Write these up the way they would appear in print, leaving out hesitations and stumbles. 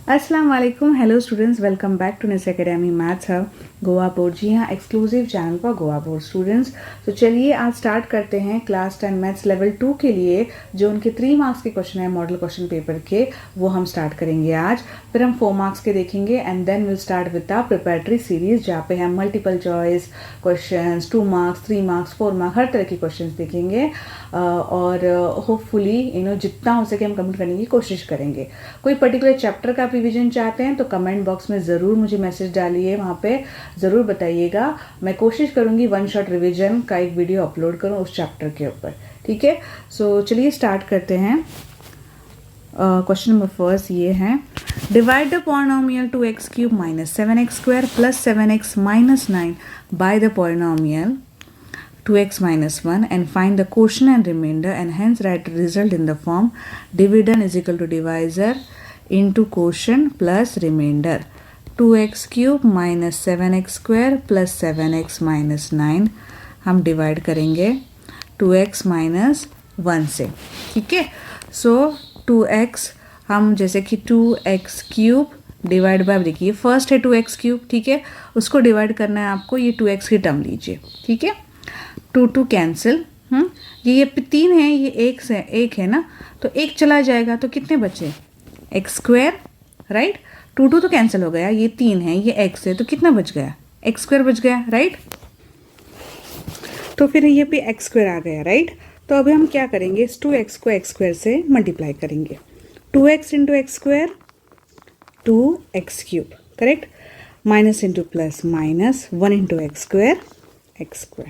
अस्सलाम वालेकुम। Hello students, welcome back to Ness academy maths hub Goa board. जी हाँ, एक्सक्लूसिव चैनल पर गोवा बोर्ड स्टूडेंट्स। तो चलिए आज स्टार्ट करते हैं क्लास 10 मैथ्स लेवल 2 के लिए जो उनके 3 मार्क्स के क्वेश्चन है मॉडल क्वेश्चन पेपर के, वो हम स्टार्ट करेंगे आज। फिर हम 4 मार्क्स के देखेंगे and then will start with the preparatory series जहाँ पे हम multiple choice question 2 marks 3 marks 4 marks हर तरह के क्वेश्चन देखेंगे और होपफुली जितना हो सके हम कंप्लीट करने की कोशिश करेंगे। कोई पर्टिकुलर चैप्टर का रिवीजन चाहते हैं तो कमेंट बॉक्स में ज़रूर मुझे मैसेज डालिए, वहाँ पे ज़रूर बताइएगा। मैं कोशिश करूँगी 1 शॉट रिवीजन का एक वीडियो अपलोड करूँ उस चैप्टर के ऊपर, ठीक है। सो चलिए स्टार्ट करते हैं। क्वेश्चन नंबर फर्स्ट ये है, divide the polynomial 2x³ - 7x² + 7x - 9 by the polynomial 2x - 1 and find the quotient and remainder, and hence write the result in the form dividend is equal to divisor into quotient plus remainder 2x³ - 7x² + 7x - 9 हम divide करेंगे 2x - 1 से, ठीक है। सो 2x हम जैसे कि 2x³ divide by, देखिए first है 2x³, ठीक है, उसको डिवाइड करना है आपको। ये 2x की टर्म लीजिए, ठीक है। 2 कैंसिल, ये 3 है, ये एक है ना, तो एक चला जाएगा तो कितने बचे x², राइट। 2 तो कैंसिल हो गया, ये 3 है, ये x है, तो कितना बच गया x² बच गया, राइट। तो फिर ये पे x² आ गया, राइट। तो अभी हम क्या करेंगे, इस 2x को x² से मल्टीप्लाई करेंगे। 2x × x², 2x³, correct. Minus into plus minus, 1 × x², x²।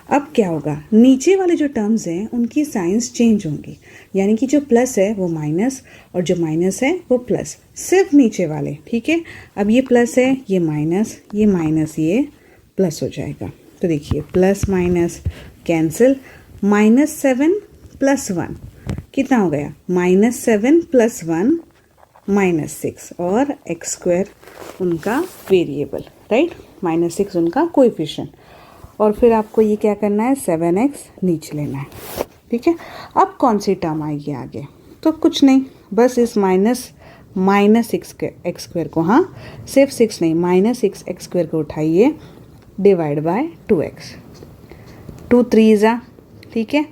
अब क्या होगा, नीचे वाले जो टर्म्स हैं उनकी साइंस चेंज होंगी, यानी कि जो प्लस है वो माइनस और जो माइनस है वो प्लस, सिर्फ नीचे वाले, ठीक है। अब ये प्लस है, ये माइनस, ये प्लस हो जाएगा। तो देखिए प्लस माइनस कैंसिल, -7 + 1 कितना हो गया, -7 + 1 -6 और x² उनका वेरिएबल, राइट, -6 उनका कोएफिशिएंट। और फिर आपको ये क्या करना है, 7x नीचे लेना है, ठीक है। अब कौन सी टर्म आएगी आगे, तो कुछ नहीं, बस इस -6 x² को, हाँ सिर्फ 6 नहीं, -6 x² को उठाइए, डिवाइड बाय 2x, 2 3 ज़ा, ठीक है।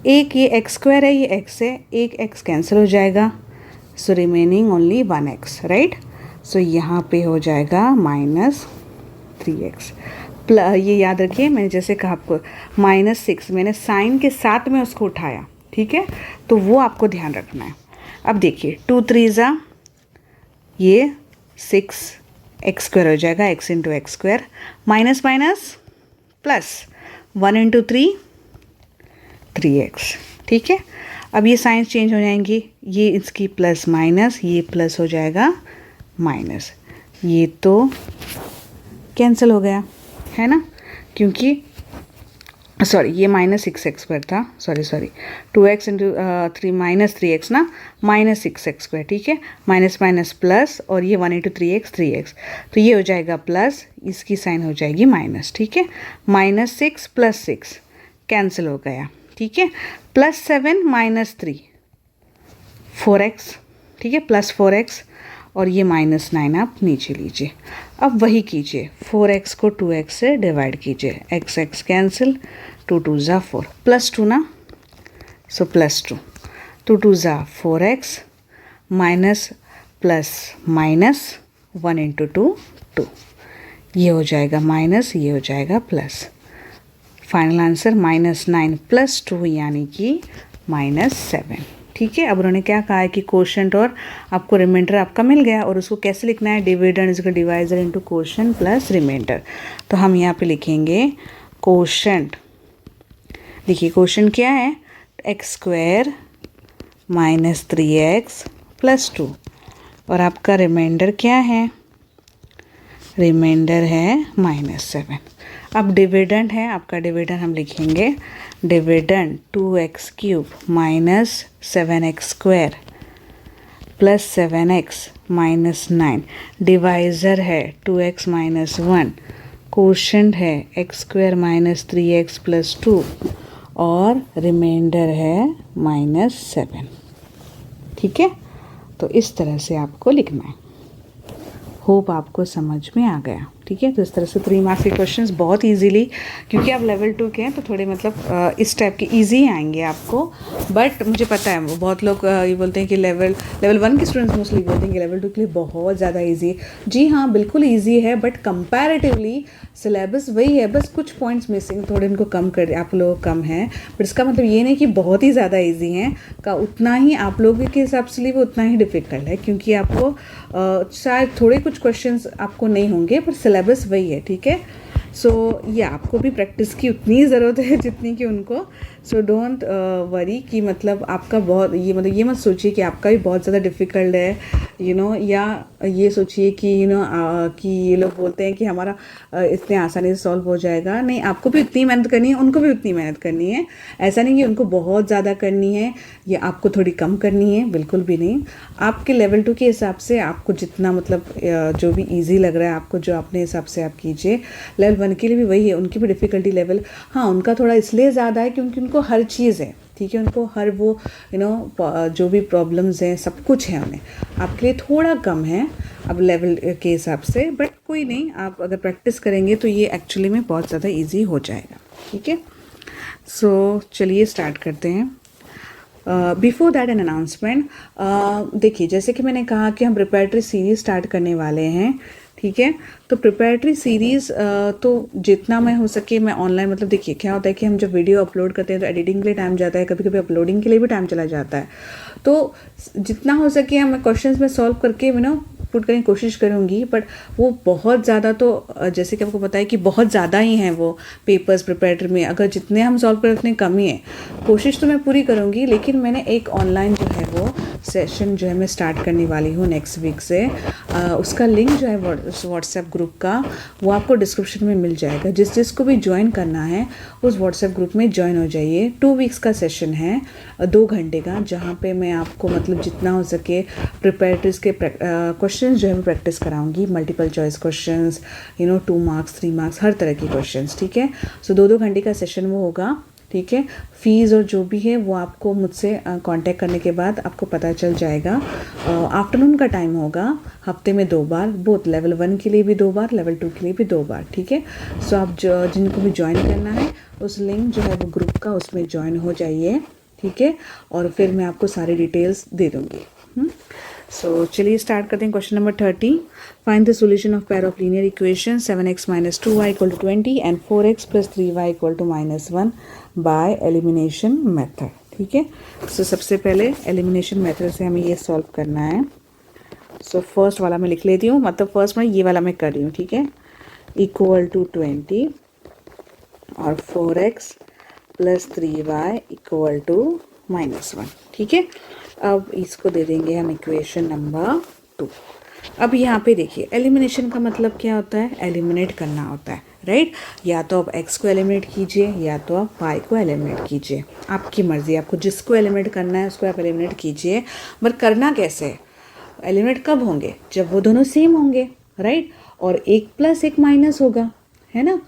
एक ये x² है, ये x है, एक x कैंसिल हो जाएगा, so remaining only 1x, right. So यहाँ पे हो जाएगा -3x। ये याद रखिए, मैंने जैसे कहा आपको -6 मैंने साइन के साथ में उसको उठाया, ठीक है, तो वो आपको ध्यान रखना है। अब देखिए 2 3 ज़ा, ये 6 x² हो जाएगा, x × x², minus minus plus 1 × 3 3x, ठीक है। अब ये साइंस चेंज हो जाएंगी, ये इसकी प्लस माइनस, ये प्लस हो जाएगा माइनस, ये तो कैंसिल हो गया है ना, क्योंकि सॉरी ये -6 x² था, सॉरी 2x × 3 -3x ना, -6 x², ठीक है। माइनस माइनस प्लस और ये 1 × 3x 3x, तो ये हो जाएगा प्लस, इसकी साइन हो जाएगी माइनस, ठीक है। -6 + 6 कैंसिल हो गया, ठीक है। +7 - 3 4x, ठीक है, +4x और ये -9 आप नीचे लीजिए। अब वही कीजिए, 4x को 2x से डिवाइड कीजिए, x कैंसिल, 2 2 ज़ा 4, +2 ना, सो +2, 2 2 ज़ा 4x, माइनस प्लस माइनस 1 × 2 2, ये हो जाएगा माइनस, ये हो जाएगा प्लस। फाइनल आंसर -9 + 2 यानी कि -7, ठीक है। अब उन्होंने क्या कहा है कि कोशेंट और आपको रिमाइंडर आपका मिल गया, और उसको कैसे लिखना है, dividend is divisor into quotient plus remainder. तो हम यहाँ पे लिखेंगे कोशेंट, देखिए कोशेंट क्या है, x² - 3x + 2, और आपका रिमाइंडर क्या है, रिमाइंडर है -7। अब डिविडेंड है आपका, डिविडेंड हम लिखेंगे dividend 2x³ - 7x² + 7x - 9, divisor है 2x - 1, कोशेंट है x² - 3x + 2 और रिमाइंडर है -7, ठीक है। तो इस तरह से आपको लिखना है। होप आपको समझ में आ गया, ठीक है। तो इस तरह से 3 मार्क्स के क्वेश्चंस बहुत इजीली, क्योंकि आप लेवल 2 के हैं तो थोड़े मतलब इस टाइप के इजी आएंगे आपको। बट मुझे पता है वो बहुत लोग ये बोलते हैं कि लेवल 1 के स्टूडेंट्स मोस्टली बोलते हैं कि लेवल 2 के लिए बहुत ज़्यादा इजी है। जी हाँ, बिल्कुल ईजी है, बट कंपैरेटिवली सिलेबस वही है, बस कुछ पॉइंट्स मिसिंग, थोड़े उनको कम कर, आप लोग कम हैं। बट इसका मतलब ये नहीं कि बहुत ही ज़्यादा ईजी हैं, का उतना ही आप लोगों के हिसाब से लिए वो उतना ही डिफ़िकल्ट है, क्योंकि आपको शायद थोड़े कुछ क्वेश्चंस आपको नहीं होंगे, पर सिलेबस वही है, ठीक है। सो ये आपको भी प्रैक्टिस की उतनी ज़रूरत है जितनी कि उनको। सो डोंट वरी कि मतलब आपका बहुत ये मत सोचिए कि आपका भी बहुत ज़्यादा डिफ़िकल्ट है, या ये सोचिए कि कि ये लोग बोलते हैं कि हमारा इतने आसानी से सॉल्व हो जाएगा। नहीं, आपको भी उतनी मेहनत करनी है, उनको भी उतनी मेहनत करनी है। ऐसा नहीं कि उनको बहुत ज़्यादा करनी है या आपको थोड़ी कम करनी है, बिल्कुल भी नहीं। आपके लेवल 2 के हिसाब से आपको जितना मतलब जो भी ईजी लग रहा है आपको, जो अपने हिसाब से आप कीजिए। लेवल 1 के लिए भी वही है, उनकी भी डिफ़िकल्टी लेवल, हाँ उनका थोड़ा इसलिए ज़्यादा है क्योंकि उनको हर चीज़ है, ठीक है। उनको हर वो जो भी प्रॉब्लम्स हैं सब कुछ है उन्हें। आपके लिए थोड़ा कम है अब लेवल के हिसाब से, बट कोई नहीं, आप अगर प्रैक्टिस करेंगे तो ये एक्चुअली में बहुत ज़्यादा ईजी हो जाएगा, ठीक है। सो चलिए स्टार्ट करते हैं। बिफोर दैट एन अनाउंसमेंट, देखिए जैसे कि मैंने कहा कि हम प्रिपरेटरी सीरीज़ स्टार्ट करने वाले हैं, ठीक है। तो प्रिपरेटरी सीरीज़ तो जितना मैं हो सके मैं ऑनलाइन, मतलब देखिए क्या होता है कि हम जब वीडियो अपलोड करते हैं तो एडिटिंग के लिए टाइम जाता है, कभी कभी अपलोडिंग के लिए भी टाइम चला जाता है। तो जितना हो सके मैं क्वेश्चंस में सॉल्व करके पुट करने की कोशिश करूँगी, बट वो बहुत ज़्यादा तो जैसे कि आपको पता है कि बहुत ज़्यादा ही हैं वो पेपर्स प्रिपरेटरी में, अगर जितने हम सॉल्व करें उतने कम ही है। कोशिश तो मैं पूरी करूँगी, लेकिन मैंने एक ऑनलाइन जो है वो सेशन जो है मैं स्टार्ट करने वाली हूँ नेक्स्ट वीक से। उसका लिंक जो है व्हाट्सएप ग्रुप का, वो आपको डिस्क्रिप्शन में मिल जाएगा। जिसको भी ज्वाइन करना है उस व्हाट्सएप ग्रुप में ज्वाइन हो जाइए। 2 वीक्स का सेशन है, 2 घंटे का, जहाँ पे मैं आपको मतलब जितना हो सके प्रिपरेटरीज के क्वेश्चंस जो है मैं प्रैक्टिस कराऊंगी। Multiple choice questions, 2 marks 3 marks हर तरह की क्वेश्चंस, ठीक है। सो 2 घंटे का सेशन वो होगा, ठीक है। फ़ीस और जो भी है वो आपको मुझसे कांटेक्ट करने के बाद आपको पता चल जाएगा। आफ्टरनून का टाइम होगा, हफ्ते में 2 बार, बोथ लेवल 1 के लिए भी 2 बार, लेवल 2 के लिए भी 2 बार, ठीक है। सो आप जिनको भी ज्वाइन करना है उस लिंक जो है वो ग्रुप का, उसमें ज्वाइन हो जाइए, ठीक है। और फिर मैं आपको सारी डिटेल्स दे दूँगी। सो चलिए स्टार्ट करते हैं। Question number 30, find the solution of pair of linear equation 7x - 2y = 20 and 4x + 3y = -1 by elimination method, ठीक है। सो सबसे पहले एलिमिनेशन मेथड से हमें ये सॉल्व करना है। सो फर्स्ट वाला मैं लिख लेती हूँ, मतलब फर्स्ट में ये वाला मैं कर रही हूँ, ठीक है। = 20 और 4x + 3y = -1, ठीक है। अब इसको दे देंगे हम इक्वेशन नंबर 2। अब यहाँ पे देखिए एलिमिनेशन का मतलब क्या होता है, एलिमिनेट करना होता है, राइट। या तो आप x को एलिमिनेट कीजिए या तो आप y को एलिमिनेट कीजिए, आपकी मर्ज़ी, आपको जिसको एलिमिनेट करना है उसको आप एलिमिनेट कीजिए। बट करना कैसे है, एलिमिनेट कब होंगे, जब वो दोनों सेम होंगे, राइट। और एक प्लस एक माइनस होगा, है ना।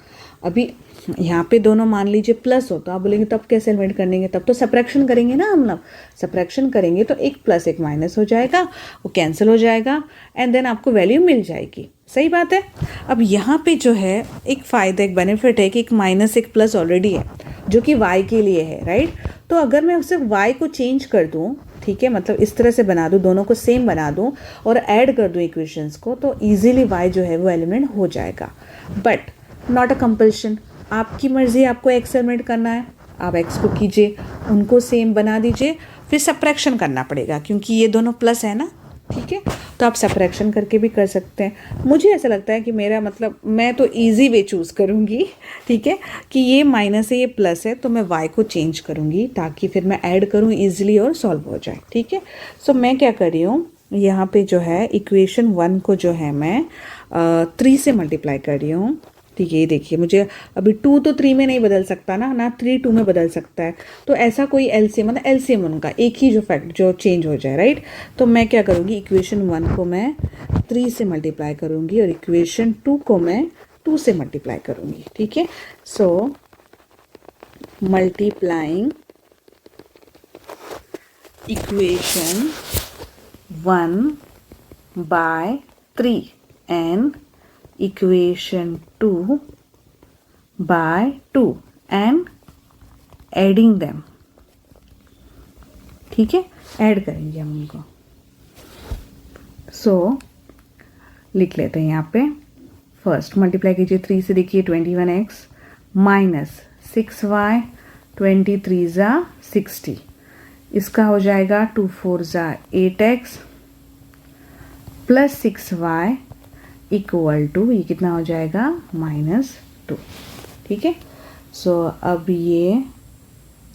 अभी यहाँ पे दोनों मान लीजिए प्लस हो, तो आप बोलेंगे तब कैसे एलिमिनेट करेंगे, तब तो सब्ट्रैक्शन करेंगे ना हम लोग। सब्ट्रैक्शन करेंगे तो एक प्लस एक माइनस हो जाएगा, वो कैंसिल हो जाएगा एंड देन आपको वैल्यू मिल जाएगी, सही बात है। अब यहाँ पे जो है एक फ़ायदा, एक बेनिफिट है कि एक माइनस एक प्लस ऑलरेडी है जो कि y के लिए है, राइट। तो अगर मैं उससे y को चेंज कर दूँ, ठीक है, मतलब इस तरह से बना दूँ, दोनों को सेम बना दूँ और ऐड कर दूँ इक्वेशंस को, तो ईजिली y जो है वो एलिमिनेट हो जाएगा। बट नॉट अ कंपल्शन, आपकी मर्ज़ी, आपको x एलिमिनेट करना है आप x को कीजिए, उनको सेम बना दीजिए, फिर सब्ट्रैक्शन करना पड़ेगा क्योंकि ये दोनों प्लस है ना, ठीक है। तो आप सब्ट्रैक्शन करके भी कर सकते हैं। मुझे ऐसा लगता है कि मेरा मतलब मैं तो इजी वे चूज़ करूँगी, ठीक है, कि ये माइनस है ये प्लस है, तो मैं y को चेंज करूँगी ताकि फिर मैं ऐड करूँ ईजिली और सॉल्व हो जाए, ठीक है। सो मैं क्या कर रही हूँ, यहाँ पे जो है इक्वेशन 1 को जो है मैं 3 से मल्टीप्लाई कर रही हूँ, ठीक है। ये देखिए मुझे अभी 2 तो 3 में नहीं बदल सकता ना 3 2 में बदल सकता है, तो ऐसा कोई एलसीएम, मतलब एलसीएम उनका एक ही जो फैक्ट जो चेंज हो जाए, राइट। तो मैं क्या करूँगी, इक्वेशन 1 को मैं 3 से मल्टीप्लाई करूँगी और इक्वेशन 2 को मैं 2 से मल्टीप्लाई करूँगी, ठीक है। So multiplying equation 1/3 and equation 2/2 and adding them. ठीक है, ऐड करेंगे हम उनको। सो लिख लेते हैं यहाँ पे। फर्स्ट मल्टीप्लाई कीजिए 3 से, देखिए 21x माइनस 6y, 23 ज़ा 60, इसका हो जाएगा 2 4 ज़ा 8x plus 6y equal to, ये कितना हो जाएगा -2। ठीक है, सो अब ये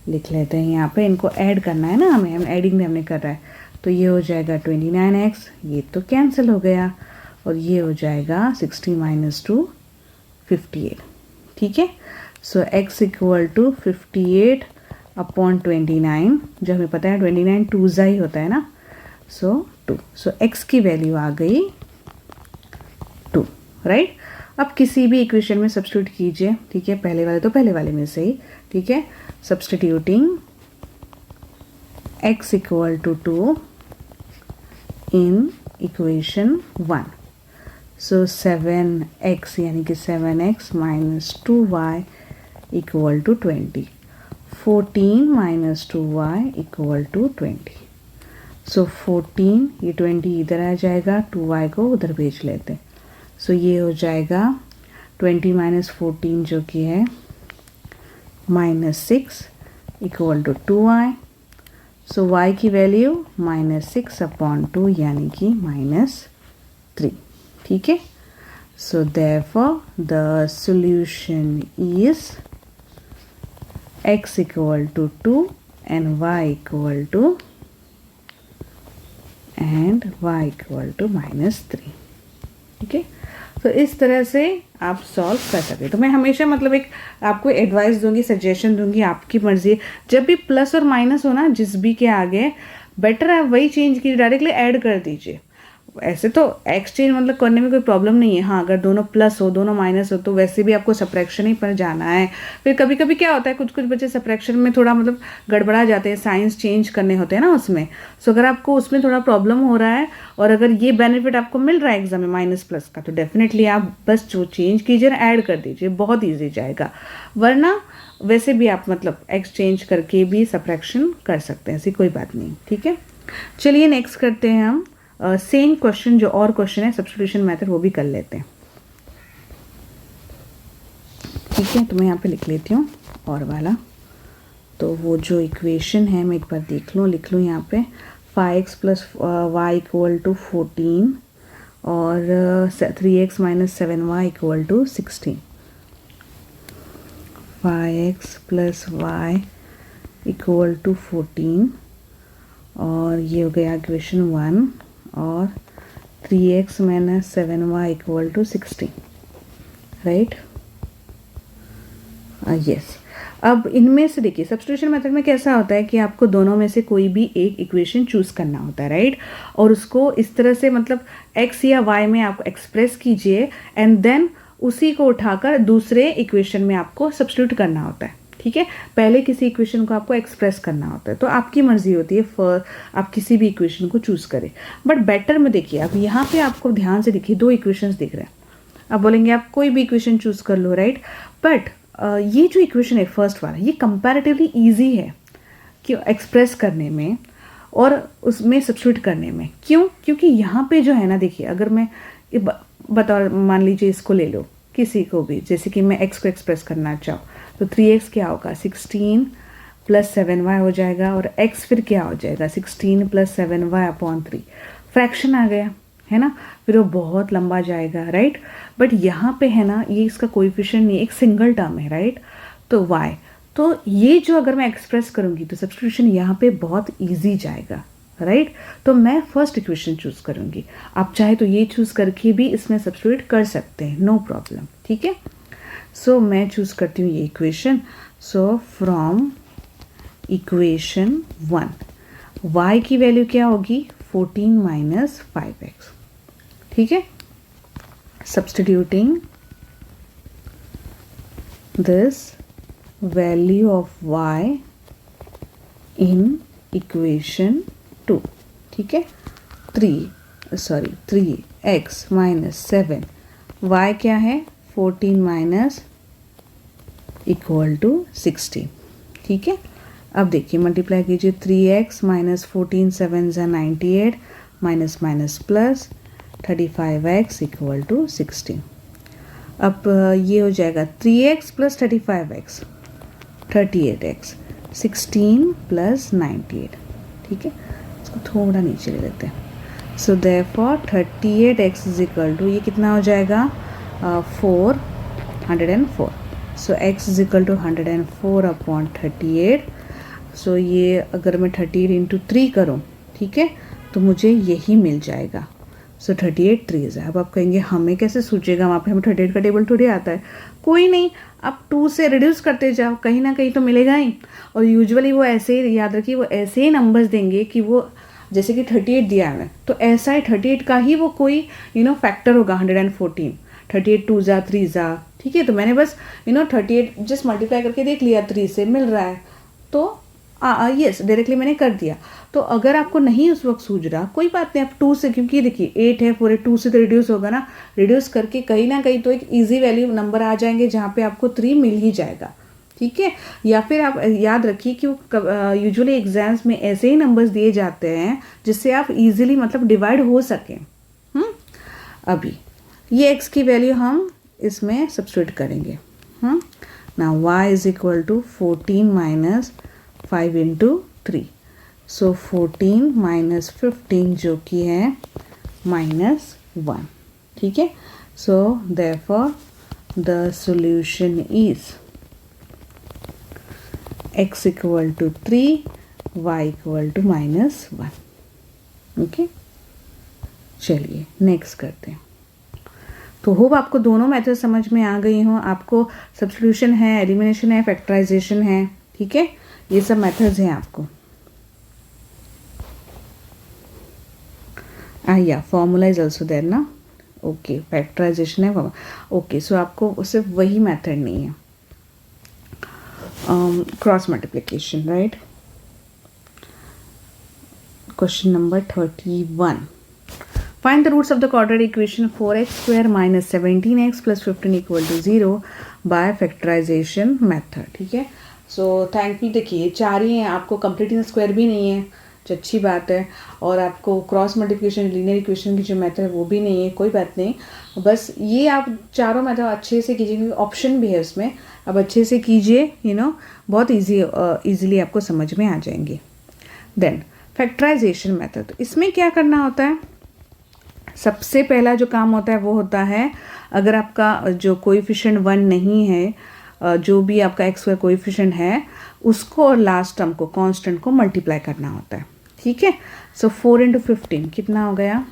लिख लेते हैं यहाँ पे, इनको ऐड करना है ना हमें, हम एडिंग में हमने कर रहा है, तो ये हो जाएगा 29x, ये तो कैंसिल हो गया, और ये हो जाएगा 60 - 2 58। ठीक है, सो x इक्वल टू 58/29, जो हमें पता है 29 2 ज़ा ही होता है ना, सो 2। सो x की वैल्यू आ गई 2, राइट। अब किसी भी इक्वेशन में सब्स्टिट्यूट कीजिए। ठीक है, पहले वाले तो पहले वाले में से ही। ठीक है, substituting x equal to 2 in equation 1, so 7x यानी कि 7x minus 2y equal to 20, 14 minus 2y equal to 20। So 14, ये 20 इधर आ जाएगा, 2y को उधर भेज लेते हैं। सो ये हो जाएगा 20 - 14 जो कि है -6 equal to 2y। So y की वैल्यू -6/2 यानी कि -3। ठीक है, so therefore the solution is x equal to 2 and y equal to -3। ठीक है, तो इस तरह से आप सॉल्व कर सकते। तो मैं हमेशा मतलब एक आपको एडवाइस दूंगी, सजेशन दूंगी, आपकी मर्जी। जब भी प्लस और माइनस हो ना जिस भी के आगे, बेटर आप वही चेंज कीजिए, डायरेक्टली ऐड कर दीजिए। ऐसे तो एक्सचेंज मतलब करने में कोई प्रॉब्लम नहीं है। हाँ, अगर दोनों प्लस हो दोनों माइनस हो तो वैसे भी आपको सब्ट्रैक्शन ही पर जाना है। फिर कभी कभी क्या होता है, कुछ कुछ बच्चे सब्ट्रैक्शन में थोड़ा मतलब गड़बड़ा जाते हैं, साइंस चेंज करने होते हैं ना उसमें। सो अगर आपको उसमें थोड़ा प्रॉब्लम हो रहा है और अगर ये बेनिफिट आपको मिल रहा है एग्जाम में माइनस प्लस का, तो डेफिनेटली आप बस जो चेंज कीजिए ना, ऐड कर दीजिए, बहुत ईजी जाएगा। वरना वैसे भी आप मतलब एक्सचेंज करके भी सब्ट्रैक्शन कर सकते हैं, ऐसी कोई बात नहीं। ठीक है, चलिए नेक्स्ट करते हैं हम सेम क्वेश्चन, जो और क्वेश्चन है सब्स्टिट्यूशन मेथड, वो भी कर लेते हैं। ठीक है, तो मैं यहाँ पे लिख लेती हूँ और वाला। तो वो जो इक्वेशन है मैं एक बार देख लूँ, लिख लूँ यहाँ पे 5x + y इक्वल टू 14 और 3x - 7y equal to 16। 5x + y equal to 14 और ये हो गया इक्वेशन 1, और 3x - 7y equal to 16, right. Yes, अब इनमें से देखिए सब्स्टिट्यूशन मेथड में कैसा होता है कि आपको दोनों में से कोई भी एक इक्वेशन चूज करना होता है, राइट। और उसको इस तरह से मतलब x या y में आप एक्सप्रेस कीजिए एंड देन उसी को उठाकर दूसरे इक्वेशन में आपको सब्स्टिट्यूट करना होता है। ठीक है, पहले किसी इक्वेशन को आपको एक्सप्रेस करना होता है, तो आपकी मर्जी होती है आप किसी भी इक्वेशन को चूज करें। बट बेटर में देखिए, अब यहाँ पे आपको ध्यान से देखिए 2 इक्वेशंस दिख रहे हैं। अब बोलेंगे आप कोई भी इक्वेशन चूज कर लो, राइट। बट ये जो इक्वेशन है फर्स्ट वाला, ये कंपैरेटिवली ईजी है कि एक्सप्रेस करने में और उसमें सब्स्टिट्यूट करने में। क्यों? क्योंकि यहाँ पे जो है ना, देखिए अगर मैं बता, मान लीजिए इसको ले लो किसी को भी, जैसे कि मैं x को एक्सप्रेस करना चाहूँ, तो 3x क्या होगा 16 + 7y हो जाएगा, और x फिर क्या हो जाएगा 16 + 7y/3। फ्रैक्शन आ गया है ना, फिर वो बहुत लंबा जाएगा, राइट। बट यहाँ पे है ना, ये इसका कोएफिशिएंट नहीं, एक सिंगल टर्म है, राइट। तो y, तो ये जो अगर मैं एक्सप्रेस करूँगी तो सब्स्टिट्यूशन यहाँ पे बहुत ईजी जाएगा, राइट। तो मैं फर्स्ट इक्वेशन चूज करूँगी। आप चाहे तो ये चूज करके भी इसमें सब्स्टिट्यूट कर सकते हैं, नो प्रॉब्लम। ठीक है, सो मैं चूज करती हूँ ये equation. So from equation 1 y की वैल्यू क्या होगी 14 - 5x। ठीक है, substituting this value of y in equation 2। ठीक है, 3x माइनस 7, y क्या है 14 माइनस इक्वल टू 16। ठीक है, अब देखिए मल्टीप्लाई कीजिए 3x माइनस 14 7 ज़ा 98 minus minus plus 35x equal to 16। अब ये हो जाएगा 3x plus 35x 38x 16 plus 98। ठीक है, इसको थोड़ा नीचे ले लेते हैं। So therefore 38x is equal to ये कितना हो जाएगा 404। So x is equal to 104 upon 38। So ये अगर मैं 38 इंटू 3 करूँ, ठीक है, तो मुझे यही मिल जाएगा। सो 38 3 है। अब आप कहेंगे हमें कैसे सूझेगा, वहाँ पे हमें 38 का टेबल थोड़ी आता है। कोई नहीं, आप 2 से रिड्यूस करते जाओ, कहीं ना कहीं तो मिलेगा ही। और यूजुअली वो ऐसे ही, याद रखिए, वो ऐसे ही नंबर्स देंगे कि वो जैसे कि 38 दिया है तो ऐसा ही 38 का ही वो कोई फैक्टर होगा 114। 38 2 ज़ा 3 ज़ा, ठीक है। तो मैंने बस 38 जस्ट मल्टीप्लाई करके देख लिया, 3 से मिल रहा है तो यस डायरेक्टली मैंने कर दिया। तो अगर आपको नहीं उस वक्त सूझ रहा, कोई बात नहीं, आप 2 से, क्योंकि देखिए 8 है, 4 है, 2 से तो रिड्यूस होगा ना, रिड्यूस करके कहीं ना कहीं तो एक इजी वैल्यू नंबर आ जाएंगे जहाँ पे आपको 3 मिल ही जाएगा। ठीक है, या फिर आप याद रखिए कि यूजुअली एग्जाम्स में ऐसे ही नंबर्स दिए जाते हैं जिससे आप इजीली मतलब डिवाइड हो सकें। अभी ये x की वैल्यू हम इसमें सब्स्टिट्यूट करेंगे। ना y is equal to 14 minus 5 into 3। So 14 minus 15 जो कि है -1। ठीक है, so therefore the solution is x equal to 3, y equal to -1। Okay, चलिए नेक्स्ट करते हैं। तो होप आपको दोनों मेथड समझ में आ गई हों। आपको सब्स्टिट्यूशन है, एलिमिनेशन है, फैक्टराइजेशन है। ठीक है, ये सब मेथड्स हैं आपको। या फॉर्मूला इज ऑल्सो देयर ना। ओके, फैक्टराइजेशन है ओके। सो आपको सिर्फ वही मेथड नहीं है, cross multiplication, right. Question number 31, find the roots of the quadratic equation 4x² minus 17x plus 15 equal to 0 by factorisation method. ठीक है, सो थैंकफुल देखिए 4 ही हैं, आपको कंप्लीटिंग स्क्वायर भी नहीं है, जो अच्छी बात है, और आपको क्रॉस मल्टीप्लिकेशन लीनियर इक्वेशन की जो मेथड है वो भी नहीं है। कोई बात नहीं, बस ये आप चारों मेथड अच्छे से कीजिए, क्योंकि ऑप्शन भी है उसमें। अब अच्छे से कीजिए, बहुत ईजीली आपको समझ में आ जाएंगे। देन फैक्टराइजेशन मेथड, तो इसमें क्या करना होता है, सबसे पहला जो काम होता है वो होता है, अगर आपका जो कोएफिशिएंट 1 नहीं है, जो भी आपका x स्क्वायर कोएफिशिएंट है, उसको और लास्ट टर्म को, कांस्टेंट को मल्टीप्लाई करना होता है। ठीक है, सो 4 इंटू 15 कितना हो गया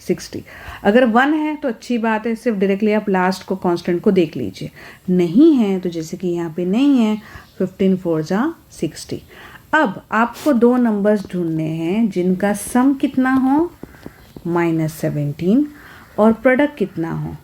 60। अगर 1 है तो अच्छी बात है, सिर्फ डायरेक्टली आप लास्ट को, कांस्टेंट को देख लीजिए। नहीं है तो जैसे कि यहाँ पे नहीं है, 15 4 ज़ा 60। अब आपको दो नंबर्स ढूंढने हैं जिनका सम कितना हो -17 और प्रोडक्ट कितना हो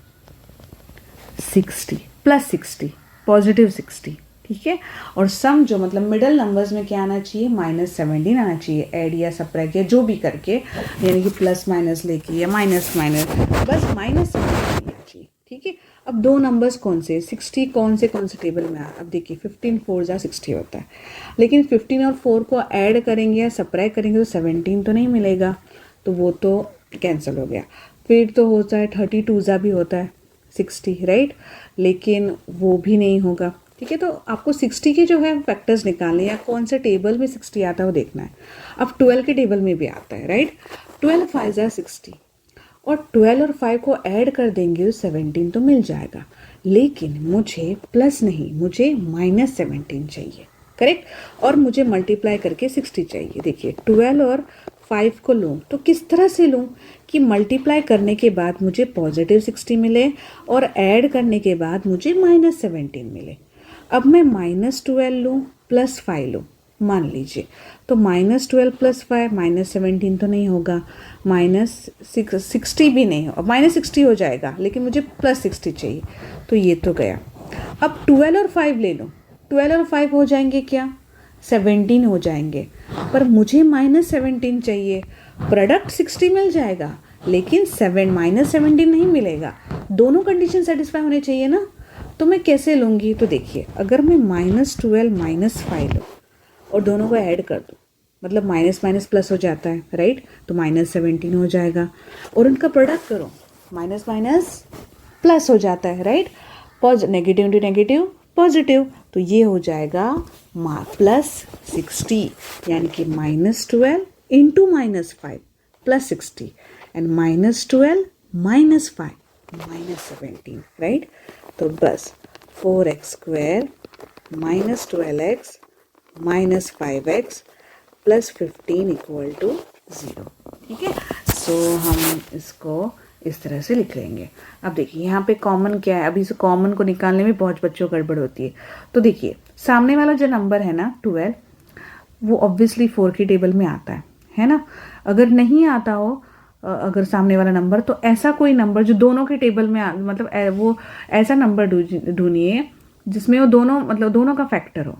60 प्लस 60 पॉजिटिव 60। ठीक है, और सम जो मतलब मिडल नंबर्स में क्या आना चाहिए -17 आना चाहिए, ऐड या सब्ट्रैक्ट या जो भी करके, यानी कि प्लस माइनस लेके या माइनस बस -17 आना चाहिए। ठीक है, अब दो नंबर्स कौन से 60 कौन से टेबल में अब देखिए 15 4 ज़ा 60 होता है, लेकिन 15 और 4 को ऐड करेंगे या सब्ट्रैक्ट करेंगे तो 17 तो नहीं मिलेगा, तो वो तो कैंसिल हो गया। फिर तो होता है 32 ज़ा भी होता है 60, राइट, लेकिन वो भी नहीं होगा। ठीक है, तो आपको 60 के जो है फैक्टर्स निकालने, या कौन से टेबल में 60 आता है वो देखना है। अब 12 के टेबल में भी आता है, राइट, 12 5 ज़ा 60, और 12 और 5 को ऐड कर देंगे तो 17 तो मिल जाएगा, लेकिन मुझे प्लस नहीं, मुझे -17 चाहिए, करेक्ट, और मुझे मल्टीप्लाई करके 60 चाहिए। देखिए 12 और 5 को लूँ तो किस तरह से लूँ कि मल्टीप्लाई करने के बाद मुझे पॉजिटिव 60 मिले और ऐड करने के बाद मुझे -17 मिले। अब मैं -12 लूँ प्लस 5 लूँ, मान लीजिए, तो -12 प्लस 5 -17 तो नहीं होगा, -60 भी नहीं हो, -60 हो जाएगा, लेकिन मुझे प्लस 60 चाहिए, तो ये तो गया। अब 12 और 5 ले लो, 12 और 5 हो जाएंगे क्या 17 हो जाएंगे, पर मुझे -17 चाहिए, प्रोडक्ट 60 मिल जाएगा लेकिन -17 नहीं मिलेगा। दोनों कंडीशन सेटिस्फाई होने चाहिए ना। तो मैं कैसे लूँगी? तो देखिए, अगर मैं -12 -5 लूँ और दोनों को ऐड कर दूँ, मतलब माइनस माइनस प्लस हो जाता है, राइट? तो -17 हो जाएगा। और उनका प्रोडक्ट करो, माइनस माइनस प्लस हो जाता है, right? Negative into negative positive, तो ये हो जाएगा +60, यानी कि -12 इंटू -5 +60 एंड -12 -5 -17, राइट? तो बस 4x² -12x -5x +15 = 0, ठीक है? सो हम इसको इस तरह से लिख लेंगे। अब देखिए यहाँ पे कॉमन क्या है, अभी इस कॉमन को निकालने में बहुत बच्चों को गड़बड़ होती है। तो देखिए सामने वाला जो नंबर है ना 12, वो ऑब्वियसली 4 की टेबल में आता है ना? अगर नहीं आता हो अगर सामने वाला नंबर, तो ऐसा कोई नंबर जो दोनों के टेबल में मतलब वो ऐसा नंबर ढूंढिए जिसमें वो दोनों मतलब दोनों का फैक्टर हो।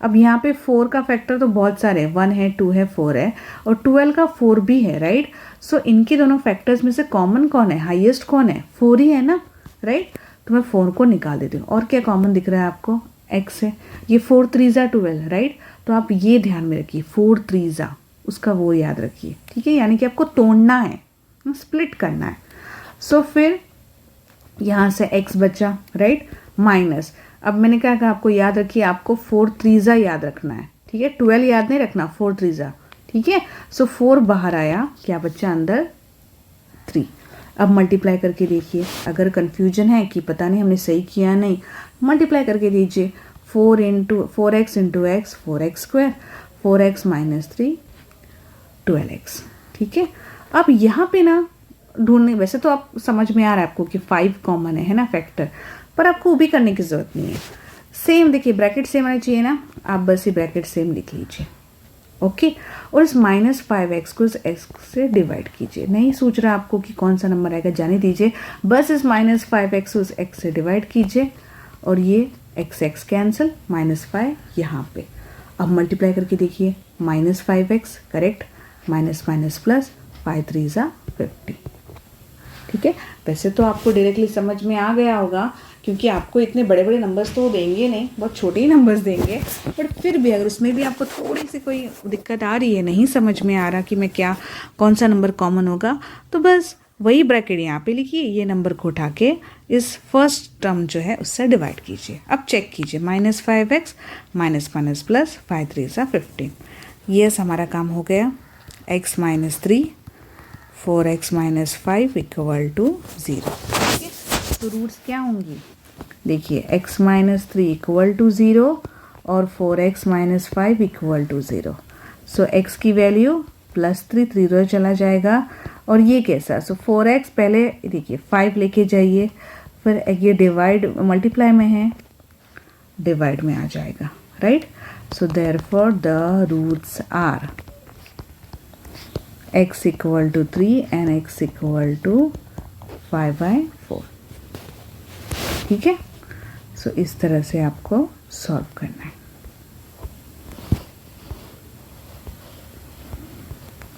अब यहाँ पे 4 का फैक्टर तो बहुत सारे हैं, 1 है, 2 है, 4 है और 12 का 4 भी है, राइट? सो इनके दोनों फैक्टर्स में से कॉमन कौन है, हाईएस्ट कौन है? 4 ही है ना, राइट? तो मैं 4 को निकाल देती हूँ। और क्या कॉमन दिख रहा है आपको? x है। ये 4 3 12, राइट? तो आप ये ध्यान में रखिए, 4 3 उसका वो याद रखिए, ठीक है? यानी कि आपको तोड़ना है, स्प्लिट करना है। सो फिर यहाँ से x बचा, राइट? माइनस, अब मैंने क्या कहा आपको याद रखिए, आपको 4 3 याद रखना है, ठीक है? 12 याद नहीं रखना, 4 3, ठीक है? सो 4 बाहर आया, क्या बच्चा अंदर? 3। अब मल्टीप्लाई करके देखिए, अगर कन्फ्यूजन है कि पता नहीं हमने सही किया नहीं, मल्टीप्लाई करके दीजिए। 4x into x 4x², 4x -3 12x, ठीक है? अब यहाँ पे ना ढूंढने, वैसे तो आप समझ में आ रहा है आपको कि 5 कॉमन है ना फैक्टर, पर आपको वो भी करने की ज़रूरत नहीं है। सेम देखिए, ब्रैकेट सेम आना चाहिए ना, आप बस ये ब्रैकेट सेम लिख लीजिए, ओके? और इस -5x को इस x से डिवाइड कीजिए। नहीं सोच रहा आपको कि कौन सा नंबर आएगा, जाने दीजिए, बस इस -5x को इस x से डिवाइड कीजिए और ये x कैंसिल, -5 यहाँ पे। अब मल्टीप्लाई करके देखिए, -5x, correct, minus minus plus, 5 3 50, ठीक है? वैसे तो आपको डायरेक्टली समझ में आ गया होगा क्योंकि आपको इतने बड़े बड़े नंबर्स तो देंगे नहीं, बहुत छोटे ही नंबर्स देंगे, बट फिर भी अगर उसमें भी आपको थोड़ी सी कोई दिक्कत आ रही है, नहीं समझ में आ रहा कि मैं क्या कौन सा नंबर कॉमन होगा, तो बस वही ब्रैकेट यहाँ पे लिखिए, ये नंबर को उठा के इस फर्स्ट टर्म जो है उससे डिवाइड कीजिए। अब चेक कीजिए, -5x minus minus plus 5 3 15, yes हमारा काम हो गया। x -3 4x -5 = 0, ठीक है? तो रूट्स क्या होंगी देखिए, x -3 = 0 और 4x -5 = 0। सो x की वैल्यू +3 3 चला जाएगा और ये कैसा? सो 4x पहले देखिए 5 लेके जाइए, फिर ये डिवाइड मल्टीप्लाई में है, डिवाइड में आ जाएगा, right? So therefore the roots are x = 3 and x = 5/4, ठीक है? सो इस तरह से आपको सॉल्व करना है।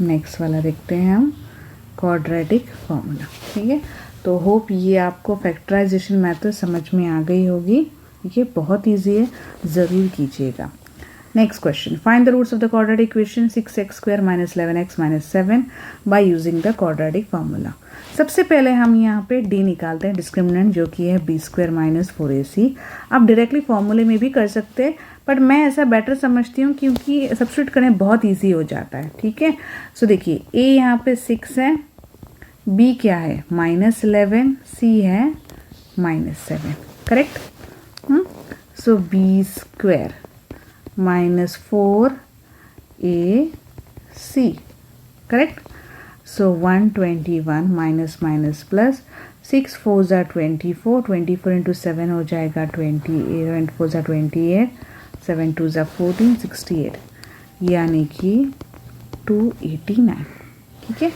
नेक्स्ट वाला देखते हैं हम, क्वाड्रेटिक फार्मूला, ठीक है? तो होप ये आपको फैक्टराइजेशन मेथड समझ में आ गई होगी, ये बहुत इजी है, ज़रूर कीजिएगा। Next question, find the roots of the quadratic equation 6x² -11x -7 by using the quadratic formula. सबसे पहले हम यहाँ पे d निकालते हैं, डिस्क्रिमिनेंट जो कि है b² - 4ac। आप डायरेक्टली फार्मूले में भी कर सकते हैं, बट मैं ऐसा बेटर समझती हूँ क्योंकि सब्स्टिट्यूट करने बहुत ईजी हो जाता है, ठीक है? सो देखिए, a यहाँ पे 6 है, b क्या है -11, c है -7, करेक्ट? सो b² -4ac, करेक्ट? सो 121 माइनस प्लस 6 4 24, 24 इंटू 7 हो जाएगा 28, 4 28, 7 2 14, 68, यानी कि 289, ठीक है?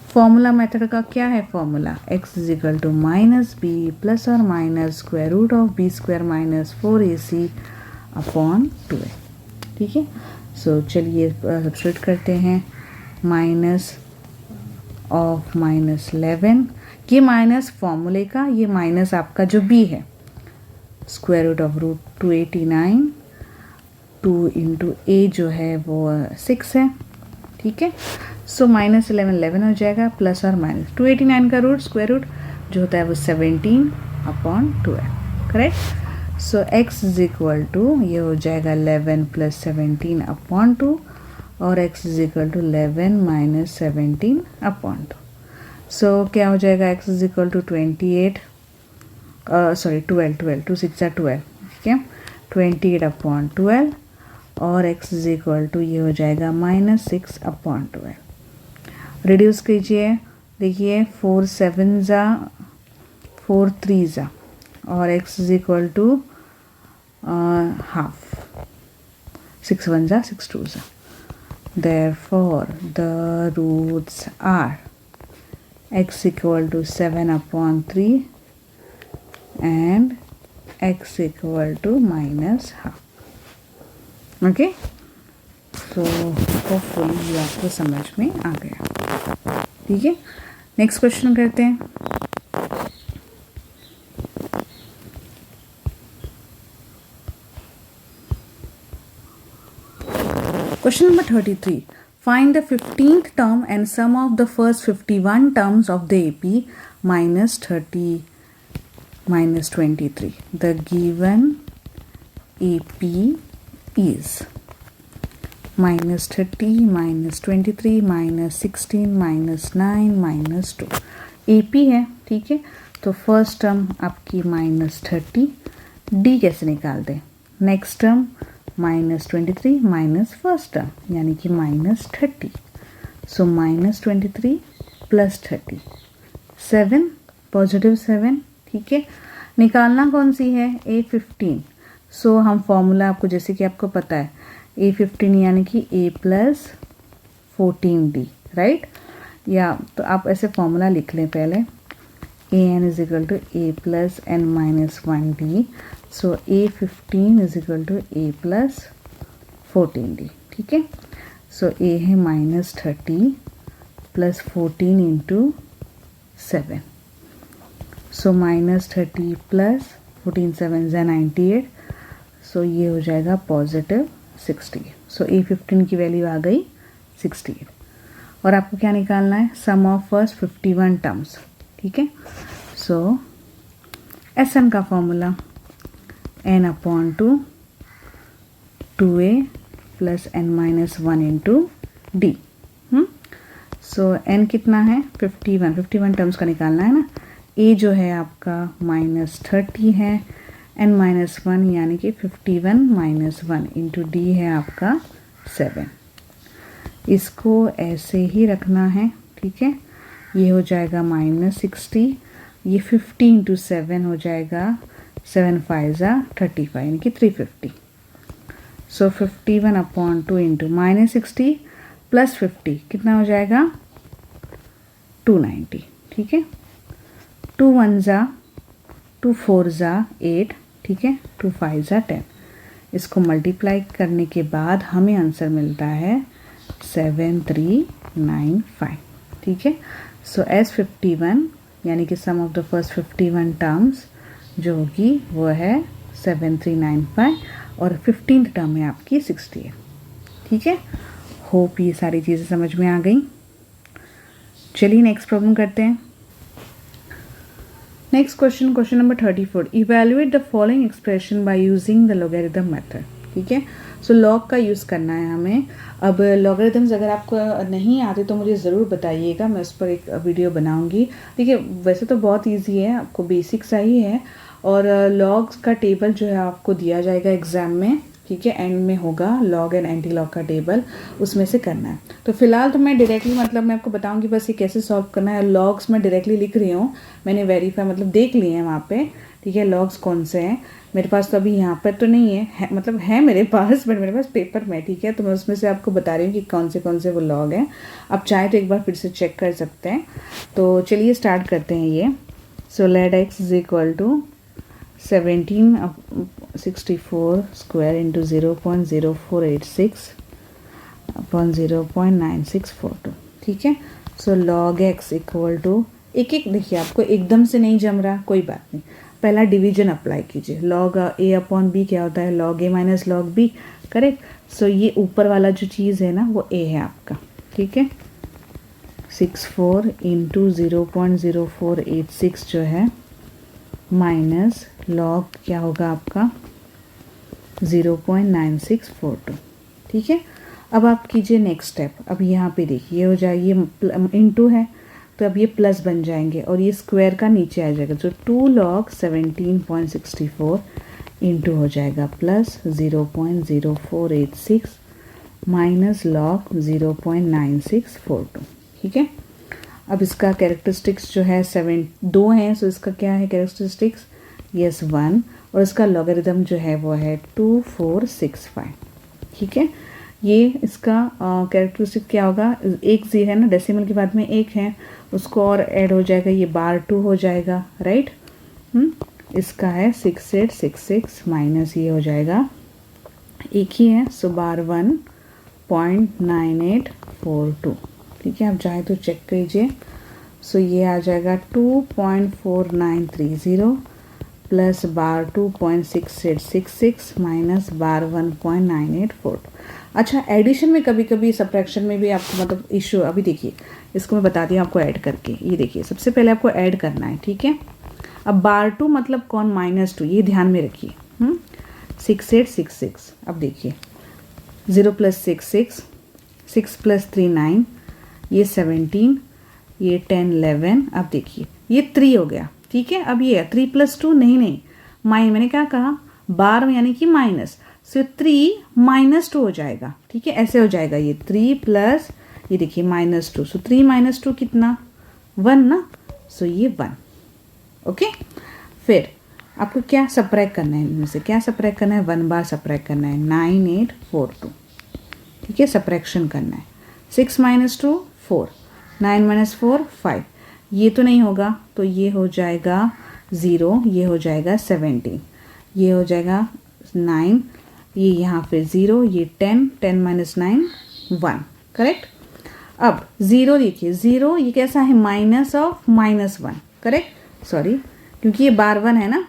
फॉर्मूला मेथड का क्या है फॉर्मूला? x = -b प्लस और minus √(b² - 4ac upon 2a, ठीक है? सो चलिए सब्स्टिट्यूट करते हैं, -b² ऑफ -11, ये माइनस फॉर्मूले का, ये माइनस आपका जो b है, square root of root 289, 2 into a जो है वो 6 है, ठीक है। सो -11 11 हो जाएगा, प्लस और माइनस 289 का रूट स्क्वायर रूट जो होता है वो 17/12, correct. So x is equal to ये हो जाएगा 11 + 17/2 और x is equal to 11 - 17/2। So क्या हो जाएगा, x is equal to 28 sorry 12 2 6 12, ठीक है, 28/12 और x इज इक्वल टू ये हो जाएगा -6/12। रिड्यूस कीजिए, देखिए 4 7 ज़ा 4 3 ज़ा और x is equal to half, 6 1 ज़ा 6 2 ज़ा। Therefore the roots are x equal to 7/3 and x equal to -1/2। Okay, तो होपफुली ये आपको समझ में आ गया, ठीक है। नेक्स्ट क्वेश्चन करते हैं। Question number 33. Find the 15th term and sum of the first 51 terms of the AP minus 30 minus 23. The given AP is minus 30 minus 23 minus 16 minus 9 minus 2. AP है, ठीक है। तो फर्स्ट टर्म आपकी -30, D कैसे निकाल दें। Next term -23 minus first term यानी कि -30, सो -23 + 30 7 पॉजिटिव 7, ठीक है। निकालना कौन सी है, A15। सो हम फॉर्मूला आपको जैसे कि आपको पता है A15 यानी कि A + 14D, राइट। या तो आप ऐसे फॉर्मूला लिख लें पहले, AN = A + n - 1D, so A15 = A + 14D, ठीक है। सो A है -30 + 14 × 7, सो -30 + 14 7 = 98, सो ये हो जाएगा पॉजिटिव 68। सो A15 की वैल्यू आ गई 68। और आपको क्या निकालना है, सम ऑफ फर्स्ट 51 टर्म्स, ठीक है। सो SN का formula n/2 2a + n - 1 × D। सो n कितना है, 51 टर्म्स का निकालना है ना। a जो है आपका -30 है, n - 1 यानी कि 51 - 1 × D है आपका 7। इसको ऐसे ही रखना है, ठीक है। ये हो जाएगा -60, ये 50 × 7 हो जाएगा 7 5 = 35 यानी कि 350। सो 51/2 × -60 + 50 कितना हो जाएगा 290, ठीक है। 2 1 ज़ा 2 4 ज़ा 8, ठीक है, 2 5 ज़ा 10। इसको मल्टीप्लाई करने के बाद हमें आंसर मिलता है 7395, ठीक है। सो S51 यानी कि सम ऑफ द फर्स्ट 51 टर्म्स जो होगी वो है 7395 और 15th टर्म है आपकी 60 है, ठीक है। होप ये सारी चीज़ें समझ में आ गई। चलिए नेक्स्ट प्रॉब्लम करते हैं। Next question number 34। Evaluate the following expression by using the logarithm method, ठीक है। सो लॉग का यूज़ करना है हमें। अब लॉगरिथम्स अगर आपको नहीं आते तो मुझे ज़रूर बताइएगा, मैं उस पर एक वीडियो बनाऊंगी। देखिए वैसे तो बहुत इजी है, आपको बेसिक सा ही है। और लॉग्स का टेबल जो है आपको दिया जाएगा एग्ज़ाम में, ठीक है। एंड में होगा लॉग एंड एंटी लॉग का टेबल, उसमें से करना है। तो फिलहाल तो मैं डायरेक्टली मैं आपको बताऊंगी बस ये कैसे सॉल्व करना है। लॉग्स मैं डायरेक्टली लिख रही हूँ, मैंने वेरीफाई देख लिए हैं वहाँ पे, ठीक है। लॉग्स कौन से हैं मेरे पास, तो अभी यहाँ पर तो नहीं है है मेरे पास, बट मेरे पास पेपर में, ठीक है। तो मैं उसमें से आपको बता रही हूँ कि कौन से वो लॉग हैं। आप चाहें तो एक बार फिर से चेक कर सकते हैं। तो चलिए स्टार्ट करते हैं ये। So let x = 1764 square into 0.0486 upon 0.9642, ठीक है। सो log x इक्वल टू, एक एक देखिए, आपको एकदम से नहीं जम रहा, कोई बात नहीं, पहला डिवीजन अप्लाई कीजिए। log a अपॉन बी क्या होता है, log a minus log b, correct. So ये ऊपर वाला जो चीज़ है ना वो a है आपका, ठीक है। 64 इंटू 0.0486 जो है माइनस log क्या होगा आपका 0.9642, ठीक है। अब आप कीजिए नेक्स्ट स्टेप। अब यहाँ पे देखिए ये हो जाए, ये इंटू है तो अब ये प्लस बन जाएंगे और ये स्क्वायर का नीचे आ जाएगा, तो 2 log 17.64 इंटू हो जाएगा प्लस 0.0486 माइनस log 0.9642, ठीक है। अब इसका कैरेक्टरिस्टिक्स जो है 2 हैं, सो इसका क्या है कैरेक्टरिस्टिक्स, यस 1, और इसका लॉगरिदम जो है वो है 2465, ठीक है। ये इसका कैरेक्टरिस्टिक क्या होगा, एक जी है ना, डेसिमल के बाद में एक है, उसको और ऐड हो जाएगा, ये बार 2 हो जाएगा, राइट। इसका है 6866 माइनस ये हो जाएगा, एक ही है, सो बार 1.9842, ठीक है। आप चाहे तो चेक कीजिए। सो ये आ जाएगा 2.4930 प्लस बार 2.6866 माइनस बार 1.9842। अच्छा, एडिशन में कभी कभी सब्ट्रैक्शन में भी आपको मतलब इशू, अभी देखिए इसको मैं बताती हूँ आपको ऐड करके। ये देखिए सबसे पहले आपको ऐड करना है, ठीक है। अब बार 2 मतलब कौन, -2, ये ध्यान में रखिए। 6866, अब देखिए 0 + 6 6 + 3 9, ये 17, ये 10 11, अब देखिए ये 3 हो गया, ठीक है। अब ये 3 + 2 नहीं, मैंने क्या कहा, बार यानी कि माइनस, सो 3 -2 हो जाएगा, ठीक है। ऐसे हो जाएगा ये 3 प्लस ये देखिए -2, सो 3 - 2 कितना, 1 ना, सो ये 1, ओके। फिर आपको क्या सब्ट्रैक्ट करना है, इनमें से क्या सब्ट्रैक्ट करना है, 1 बार सब्ट्रैक्ट करना है, 9842, ठीक है, सब्ट्रैक्शन करना है। 6 - 2 4, 9 - 4 5, ये तो नहीं होगा, तो ये हो जाएगा 0, ये हो जाएगा 17, ये हो जाएगा 9, ये यहाँ पे 0, ये 10 10 - 9 1, करेक्ट। अब 0 देखिए, 0 ये कैसा है, माइनस ऑफ -1, करेक्ट, सॉरी क्योंकि ये बार 1 है ना,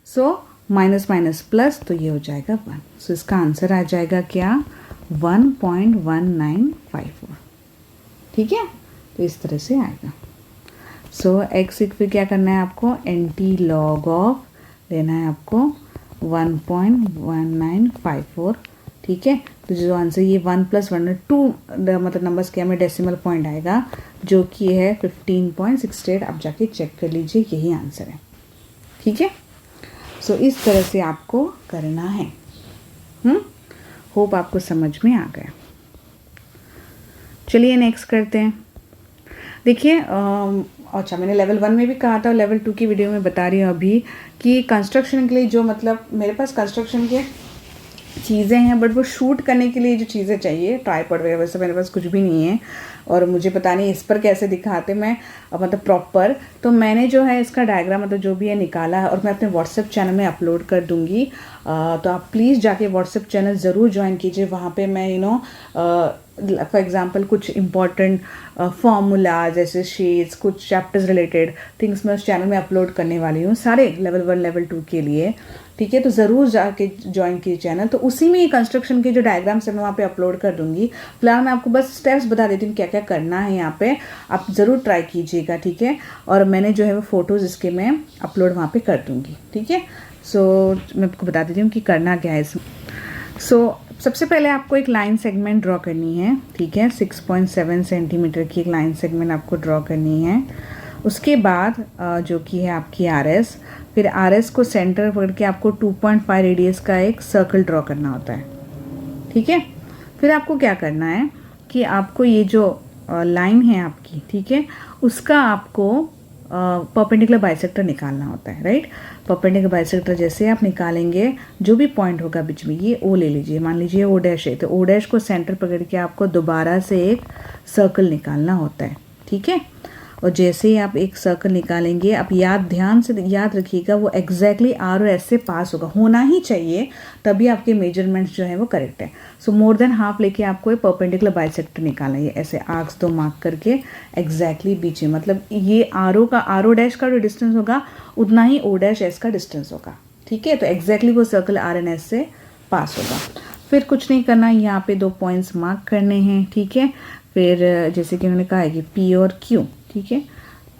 सो माइनस माइनस प्लस, तो ये हो जाएगा 1, सो इसका आंसर आ जाएगा क्या, 1.1954, ठीक है। तो इस तरह से आएगा। सो एक्स फिर क्या करना है आपको, एंटी लॉग ऑफ लेना है आपको 1.1954, ठीक है। तो जो आंसर ये 1 + 1 2 मतलब नंबर्स के हमें डेसिमल पॉइंट आएगा, जो कि है 15.68। आप जाके चेक कर लीजिए, यही आंसर है, ठीक है। सो इस तरह से आपको करना है। होप आपको समझ में आ गया। चलिए नेक्स्ट करते हैं। देखिए अच्छा, मैंने लेवल 1 में भी कहा था और लेवल 2 की वीडियो में बता रही हूँ अभी कि कंस्ट्रक्शन के लिए जो मतलब मेरे पास कंस्ट्रक्शन के चीज़ें हैं, बट वो शूट करने के लिए जो चीज़ें चाहिए, ट्राइपॉड वगैरह, वैसे मेरे पास कुछ भी नहीं है और मुझे पता नहीं इस पर कैसे दिखाते मैं मतलब प्रॉपर। तो मैंने जो है इसका डायग्राम मतलब जो भी है निकाला है और मैं अपने व्हाट्सएप चैनल में अपलोड कर दूँगी। तो आप प्लीज़ जाके व्हाट्सएप चैनल ज़रूर ज्वाइन कीजिए। वहाँ पे मैं फॉर एग्ज़ाम्पल कुछ इम्पॉर्टेंट फॉर्मूला जैसे शेड्स, कुछ चैप्टर्स रिलेटेड थिंग्स मैं उस चैनल में अपलोड करने वाली हूँ, सारे लेवल 1 लेवल 2 के लिए, ठीक है। तो ज़रूर जाके ज्वाइन कीजिए चैनल। तो उसी में कंस्ट्रक्शन के जो डायग्राम्स है मैं वहाँ पे अपलोड कर दूँगी। फिलहाल मैं आपको बस स्टेप्स बता देती हूँ क्या क्या करना है यहाँ पे, आप ज़रूर ट्राई कीजिएगा, ठीक है। और मैंने जो है वो फ़ोटोज़ इसके मैं अपलोड वहाँ पे कर दूँगी, ठीक है। सो मैं आपको बता देती हूँ कि करना क्या है इसमें। सो सबसे पहले आपको एक लाइन सेगमेंट ड्रॉ करनी है, ठीक है। 6.7 सेंटीमीटर की एक लाइन सेगमेंट आपको ड्रॉ करनी है। उसके बाद जो कि है आपकी RS, फिर RS को सेंटर पकड़ के आपको 2.5 रेडियस का एक सर्कल ड्रॉ करना होता है, ठीक है। फिर आपको क्या करना है कि आपको ये जो लाइन है आपकी, ठीक है, उसका आपको परपेंडिकुलर बाइसेक्टर निकालना होता है, राइट। परपेंडिकुलर बाइसेक्टर जैसे आप निकालेंगे, जो भी पॉइंट होगा बीच में, ये O ले लीजिए, मान लीजिए O' है, तो O' को सेंटर पकड़ के आपको दोबारा से एक सर्कल निकालना होता है, ठीक है। और जैसे ही आप एक सर्कल निकालेंगे, आप ध्यान से याद रखिएगा, वो एग्जैक्टली आर और एस से पास होना ही चाहिए, तभी आपके मेजरमेंट्स जो है वो करेक्ट है। सो मोर देन हाफ लेके आपको एक परपेंडिकुलर बाइसेक्टर निकालना है, ऐसे आर्क्स 2 मार्क करके एग्जैक्टली बीच में, मतलब ये आर ओ डैश का जो डिस्टेंस होगा उतना ही ओ डैश एस का डिस्टेंस होगा, ठीक है। तो एग्जैक्टली वो सर्कल आर एंड एस से पास होगा। फिर कुछ नहीं करना, यहाँ पे 2 पॉइंट्स मार्क करने हैं, ठीक है। फिर जैसे कि उन्होंने कहा है कि पी और क्यू, ठीक है,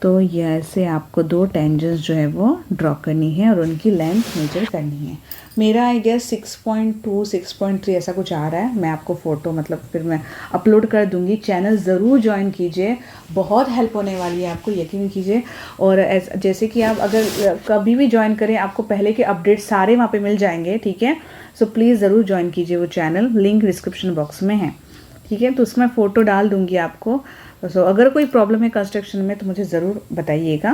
तो ये ऐसे आपको 2 टेंजेंट्स जो है वो ड्रॉ करनी है और उनकी लेंथ मेजर करनी है। मेरा आई गेस 6.2 6.3 ऐसा कुछ आ रहा है। मैं आपको फ़ोटो मतलब फिर मैं अपलोड कर दूंगी। चैनल ज़रूर ज्वाइन कीजिए, बहुत हेल्प होने वाली है आपको, यकीन कीजिए। और जैसे कि आप अगर कभी भी ज्वाइन करें, आपको पहले के अपडेट सारे वहाँ पे मिल जाएंगे, ठीक है। सो प्लीज़ ज़रूर ज्वाइन कीजिए वो चैनल, लिंक डिस्क्रिप्शन बॉक्स में है, ठीक है। तो उसमें फ़ोटो डाल दूंगी आपको। सो अगर कोई प्रॉब्लम है कंस्ट्रक्शन में तो मुझे ज़रूर बताइएगा।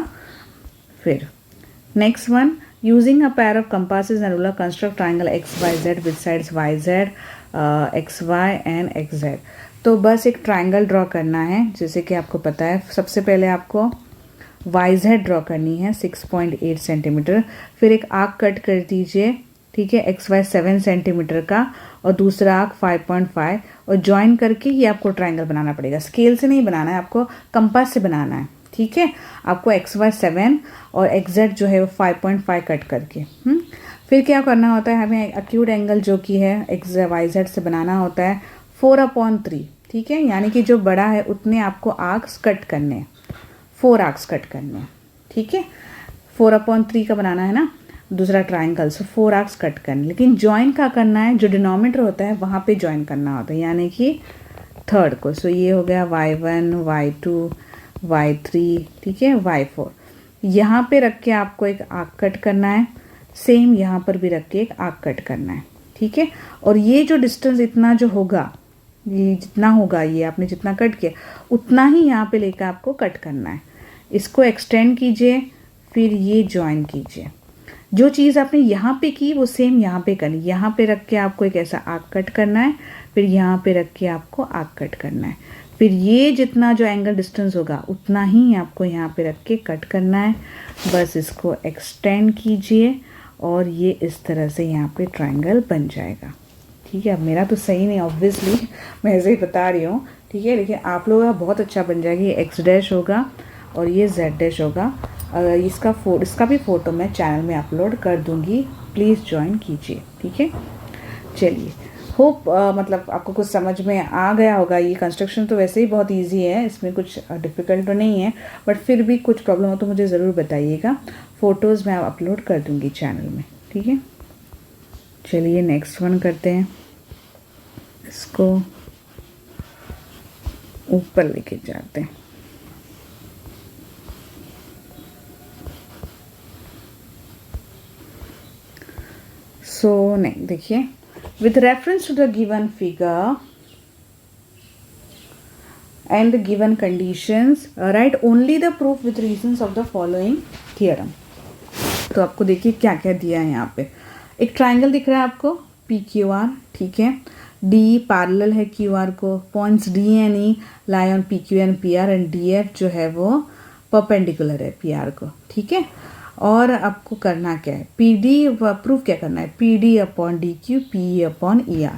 फिर next one, using a pair of compasses and ruler construct triangle x Y z with sides y z, x y and x z. तो बस एक ट्राइंगल ड्रॉ करना है, जैसे कि आपको पता है। सबसे पहले आपको वाई जेड ड्रॉ करनी है 6.8 सेंटीमीटर। फिर एक आर्क कट कर दीजिए, ठीक है, एक्स वाई 7 सेंटीमीटर का, और दूसरा आर्क 5.5, और ज्वाइन करके ये आपको ट्राइंगल बनाना पड़ेगा। स्केल से नहीं बनाना है, आपको कंपास से बनाना है, ठीक है। आपको एक्स वाई 7 और एक्स जेड जो है वो 5.5 कट करके। फिर क्या करना होता है, हमें एक्यूट एंगल जो कि है एक्स वाई जेड से बनाना होता है 4/3, ठीक है। यानी कि जो बड़ा है उतने आपको आर्क्स कट करने हैं, 4 आर्क्स कट करने हैं, ठीक है। 4/3 का बनाना है ना दूसरा ट्राइंगल, सो 4 आर्क्स कट करने। लेकिन ज्वाइन का करना है, जो डिनोमिनेटर होता है वहाँ पे ज्वाइन करना होता है, यानी कि थर्ड को। सो ये हो गया y1 y2 y3, ठीक है, y4। यहाँ पे रख के आपको एक आर्क कट करना है, सेम यहाँ पर भी रख के एक आर्क कट करना है, ठीक है। और ये जो डिस्टेंस इतना जो होगा, ये जितना होगा, ये आपने जितना कट किया उतना ही यहाँ पे लेकर आपको कट करना है। इसको एक्सटेंड कीजिए, फिर ये ज्वाइन कीजिए। जो चीज़ आपने यहाँ पे की वो सेम यहाँ पे करनी। यहाँ पे रख के आपको एक ऐसा आर्क कट करना है, फिर यहाँ पे रख के आपको आर्क कट करना है। फिर ये जितना जो एंगल डिस्टेंस होगा उतना ही आपको यहाँ पे रख के कट करना है। बस इसको एक्सटेंड कीजिए और ये इस तरह से यहाँ पे ट्राइंगल बन जाएगा, ठीक है। अब मेरा तो सही नहीं, ऑब्वियसली मैं ऐसे ही बता रही हूँ, ठीक है, लेकिन आप लोगों का बहुत अच्छा बन जाएगा। ये एक्स डैश होगा और ये जेड डैश होगा। इसका भी फ़ोटो मैं चैनल में अपलोड कर दूँगी, प्लीज़ ज्वाइन कीजिए, ठीक है। चलिए, होप मतलब आपको कुछ समझ में आ गया होगा। ये कंस्ट्रक्शन तो वैसे ही बहुत इजी है, इसमें कुछ डिफ़िकल्ट तो नहीं है, बट फिर भी कुछ प्रॉब्लम हो तो मुझे ज़रूर बताइएगा। फ़ोटोज़ मैं अपलोड कर दूँगी चैनल में, ठीक है। चलिए नेक्स्ट वन करते हैं, इसको ऊपर लेके जाते हैं। सो नहीं, देखिए, with reference to the given figure and the given conditions, write only the proof with reasons of the following theorem। तो आपको देखिए क्या क्या दिया है यहाँ पे। एक ट्राइंगल दिख रहा है आपको PQR, ठीक है। D पैरेलल है QR को, points D and E lie on PQ and PR, and DF जो है वो परपेंडिकुलर है PR को, ठीक है। और आपको करना क्या है, PD प्रूफ क्या करना है, PD upon DQ PE upon ER।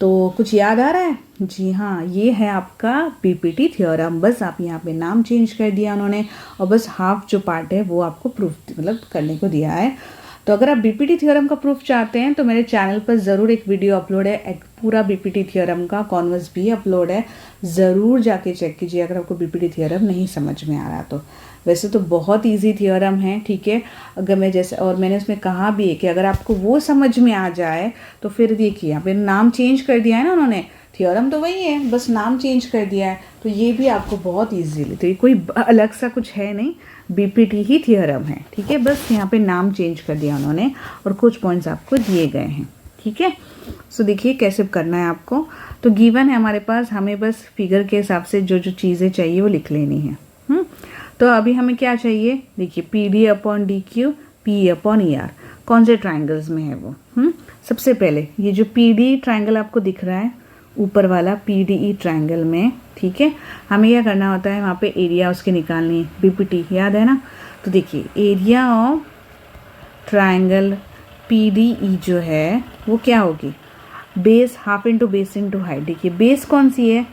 तो कुछ याद आ रहा है? जी हाँ, ये है आपका PPT थ्योरम। बस आप यहाँ पे नाम चेंज कर दिया उन्होंने, और बस हाफ जो पार्ट है वो आपको प्रूफ मतलब करने को दिया है। तो अगर आप BPT थ्योरम का प्रूफ चाहते हैं तो मेरे चैनल पर ज़रूर एक वीडियो अपलोड है, एक पूरा BPT थ्योरम का कॉन्वर्स भी अपलोड है, ज़रूर जाके चेक कीजिए अगर आपको BPT थ्योरम नहीं समझ में आ रहा तो। वैसे तो बहुत इजी थ्योरम है, ठीक है। अगर मैं जैसे, और मैंने उसमें कहा भी है कि अगर आपको वो समझ में आ जाए तो फिर देखिए यहाँ पे नाम चेंज कर दिया है ना उन्होंने, थ्योरम तो वही है, बस नाम चेंज कर दिया है, तो ये भी आपको बहुत ईजीली, तो ये कोई अलग सा कुछ है नहीं, BPT ही थ्योरम है, ठीक है। बस यहाँ पे नाम चेंज कर दिया उन्होंने और कुछ पॉइंट्स आपको दिए गए हैं, ठीक है। सो देखिए कैसे करना है आपको। तो गिवन है हमारे पास, हमें बस फिगर के हिसाब से जो जो चीज़ें चाहिए वो लिख लेनी है। तो अभी हमें क्या चाहिए, देखिए PD upon DQ PE upon ER कौन से ट्राइंगल्स में है वो। सबसे पहले ये जो PD ट्राइंगल आपको दिख रहा है ऊपर वाला PDE ट्रायंगल में, ठीक है। हमें क्या करना होता है, वहाँ पे एरिया उसके निकालनी है, BPT याद है ना। तो देखिए एरिया ऑफ ट्रायंगल PDE जो है वो क्या होगी, base half into base into height. देखिए बेस कौन सी है,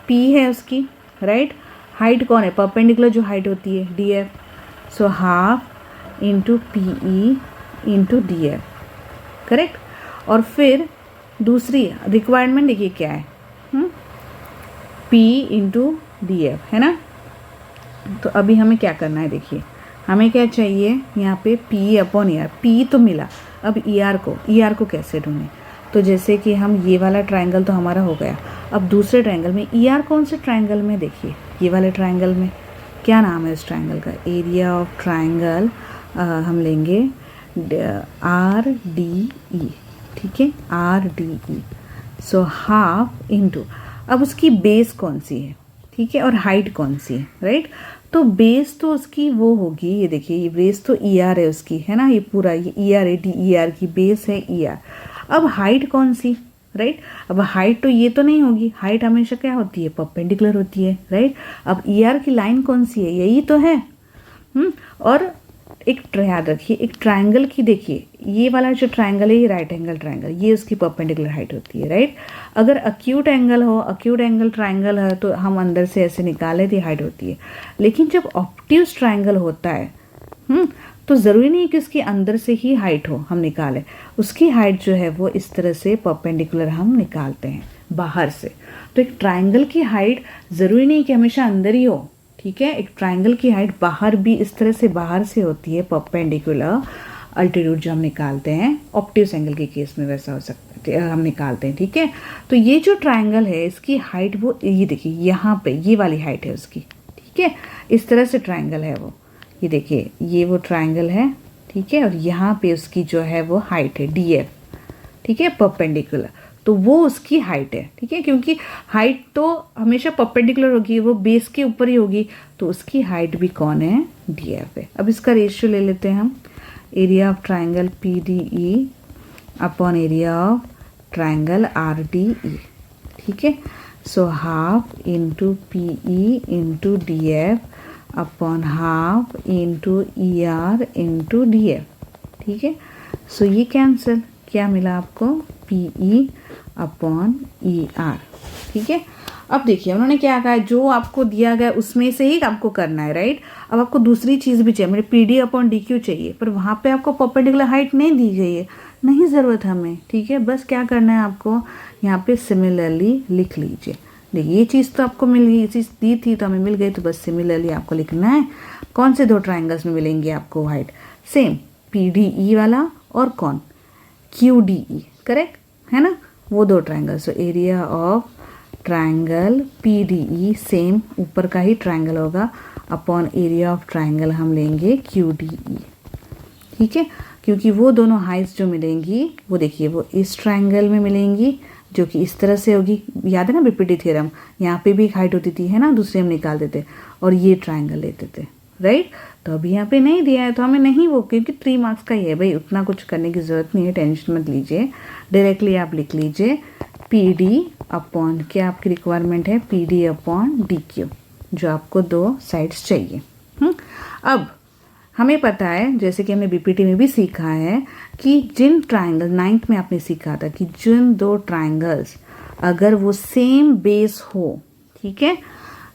P है उसकी, राइट। हाइट कौन है, परपेंडिकुलर जो हाइट होती है DF। So half into PE into DF, correct. और फिर दूसरी रिक्वायरमेंट देखिए क्या है, P इंटू DF है ना। तो अभी हमें क्या करना है, देखिए हमें क्या चाहिए यहाँ पे P अपॉन ER। P तो मिला, अब ER को कैसे ढूंढें। तो जैसे कि हम ये वाला ट्रायंगल तो हमारा हो गया, अब दूसरे ट्रायंगल में ER कौन से ट्रायंगल में, देखिए ये वाले ट्रायंगल में क्या नाम है इस ट्रायंगल का, एरिया ऑफ ट्रायंगल हम लेंगे RDE, ठीक है RDE। सो हाफ इंटू, अब उसकी बेस कौन सी है, ठीक है, और हाइट कौन सी है, राइट। तो बेस तो उसकी वो होगी, ये देखिए ये बेस तो ER है उसकी, है ना, ये पूरा ये ER है, DER की बेस है ER। अब हाइट कौन सी, राइट। अब हाइट तो ये तो नहीं होगी, हाइट हमेशा क्या होती है, परपेंडिकुलर होती है, राइट। अब ER की लाइन कौन सी है, यही तो है। और एक याद रखिए, एक ट्रायंगल की देखिए ये वाला जो ट्रायंगल है ये राइट एंगल ट्रायंगल, ये उसकी परपेंडिकुलर हाइट होती है, राइट। अगर अक्यूट एंगल हो, अक्यूट एंगल ट्रायंगल है तो हम अंदर से ऐसे निकाले थी हाइट होती है। लेकिन जब ऑब्ट्यूज ट्रायंगल होता है तो ज़रूरी नहीं कि उसकी अंदर से ही हाइट हो हम निकालें, उसकी हाइट जो है वो इस तरह से परपेंडिकुलर हम निकालते हैं बाहर से। तो एक ट्रायंगल की हाइट ज़रूरी नहीं कि हमेशा अंदर ही हो, ठीक है। एक ट्रायंगल की हाइट बाहर भी इस तरह से बाहर से होती है, परपेंडिकुलर अल्टीट्यूड जो हम निकालते हैं, ऑब्ट्यूज एंगल के केस में वैसा हो सकता है हम निकालते हैं, ठीक है। तो ये जो ट्रायंगल है इसकी हाइट वो ये देखिए यहाँ पे ये वाली हाइट है उसकी, ठीक है। इस तरह से ट्रायंगल है वो, ये देखिए ये वो ट्रायंगल है, ठीक है। और यहाँ पे उसकी जो है वो हाइट है DF, ठीक है, परपेंडिकुलर। तो वो उसकी हाइट है, ठीक है, क्योंकि हाइट तो हमेशा परपेंडिकुलर होगी, वो बेस के ऊपर ही होगी, तो उसकी हाइट भी कौन है, DF है। अब इसका रेशियो ले लेते हैं हम, area of triangle PDE upon area of triangle RDE, ठीक है। So half into PE into DF upon half into ER into DF, ठीक है। सो ये कैंसिल, क्या मिला आपको, PE अपॉन ER, ठीक है। अब देखिए उन्होंने क्या कहा है, जो आपको दिया गया उसमें से ही आपको करना है, राइट। अब आपको दूसरी चीज़ भी चाहिए, मेरे PD अपॉन DQ चाहिए, पर वहाँ पे आपको परपेंडिकुलर हाइट नहीं दी गई है, नहीं ज़रूरत हमें, ठीक है। बस क्या करना है आपको, यहाँ पे सिमिलरली लिख लीजिए। देखिए ये चीज़ तो आपको मिल गई, ये चीज़ दी थी तो हमें मिल गई, तो बस सिमिलरली आपको लिखना है। कौन से दो ट्राइंगल्स में मिलेंगे आपको हाइट, सेम PDE वाला और कौन, QDE, करेक्ट है ना, वो दो triangle. So area of triangle PDE same ऊपर का ही ट्राइंगल होगा अपॉन एरिया ऑफ ट्राइंगल हम लेंगे QDE, ठीक है। क्योंकि वो दोनों हाइट्स जो मिलेंगी वो देखिए वो इस ट्राइंगल में मिलेंगी जो कि इस तरह से होगी, याद है ना BPT थ्योरम, यहाँ पे भी एक हाइट होती थी, है ना, दूसरे हम निकाल देते और ये ट्राइंगल लेते थे, राइट। तो अभी यहाँ पे नहीं दिया है तो हमें नहीं, वो क्योंकि 3 मार्क्स का ही है भाई, उतना कुछ करने की ज़रूरत नहीं है, टेंशन मत लीजिए। डायरेक्टली आप लिख लीजिए PD अपॉन, क्या आपकी रिक्वायरमेंट है, PD अपॉन DQ, जो आपको दो साइड्स चाहिए। अब हमें पता है, जैसे कि हमने BPT में भी सीखा है कि जिन ट्राइंगल 9th में आपने सीखा था कि जिन दो ट्राइंगल्स अगर वो सेम बेस हो, ठीक है,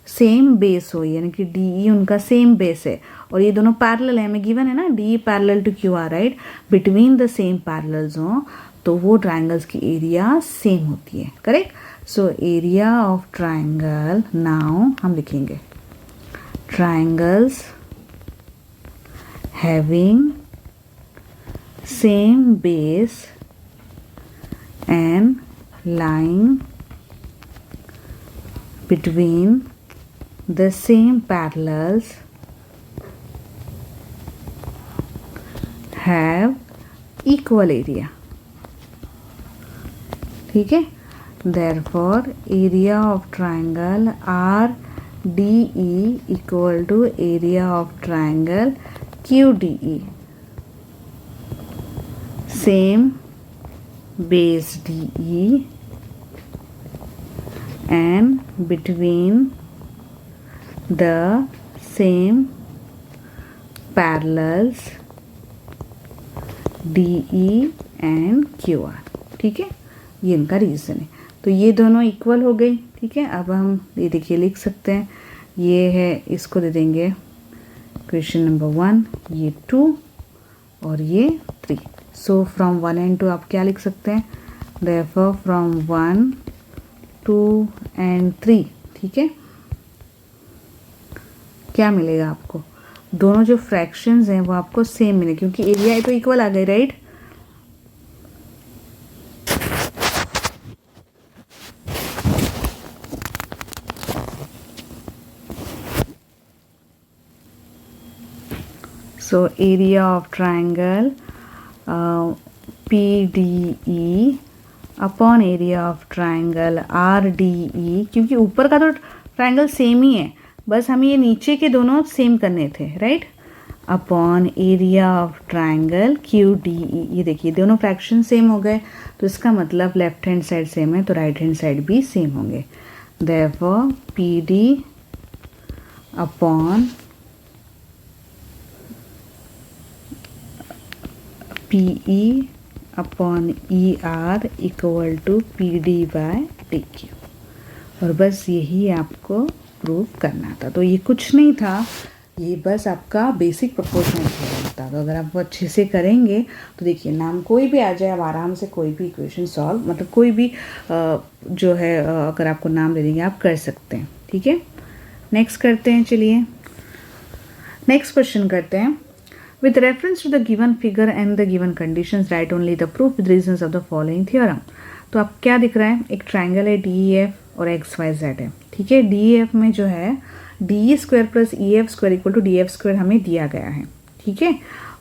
सेम बेस हो, यानी कि DE उनका सेम बेस है और ये दोनों पैरेलल है, हमें गिवन है ना DE parallel to QR, right, between the same parallels हो तो वो ट्राइंगल्स की एरिया सेम होती है, correct. So area of triangle, now हम लिखेंगे triangles having same base and lying between the same parallels have equal area, ठीक है। therefore area of triangle RDE equal to area of triangle QDE, same base DE and between the same parallels DE and QR, ठीक है, ये इनका reason है। तो ये दोनों इक्वल हो गई, ठीक है। अब हम ये देखिए लिख सकते हैं, ये है, इसको दे देंगे क्वेश्चन नंबर 1, ये 2 और ये 3। सो फ्रॉम 1 and 2 आप क्या लिख सकते हैं, देयरफॉर फ्रॉम 1, 2 and 3, ठीक है। क्या मिलेगा आपको, दोनों जो फ्रैक्शंस हैं वो आपको सेम मिले, क्योंकि एरिया तो इक्वल आ गए, right. So area of triangle PDE upon area of triangle RDE, क्योंकि ऊपर का तो ट्राइंगल सेम ही है, बस हमें ये नीचे के दोनों सेम करने थे, right. Upon area of triangle QDE, ये देखिए दोनों फ्रैक्शन सेम हो गए, तो इसका मतलब लेफ्ट हैंड साइड सेम है तो राइट हैंड साइड भी सेम होंगे। Therefore PD upon PE upon ER equal to PD by DQ, और बस यही आपको प्रूव करना था। तो ये कुछ नहीं था, ये बस आपका बेसिक प्रोपोर्शनल थ्योरम था। तो अगर आप वो अच्छे से करेंगे तो देखिए नाम कोई भी आ जाए, आप आराम से कोई भी इक्वेशन सॉल्व, मतलब कोई भी जो है अगर आपको नाम दे देंगे आप कर सकते हैं, ठीक है। नेक्स्ट करते हैं, चलिए नेक्स्ट क्वेश्चन करते हैं। With reference to the given figure and the given conditions, write only the proof with reasons of the following theorem. तो अब क्या दिख रहा है, एक ट्राइंगल है DEF और XYZ है, ठीक है। DEF में जो है DE square plus EF square equal to DF square हमें दिया गया है, ठीक है।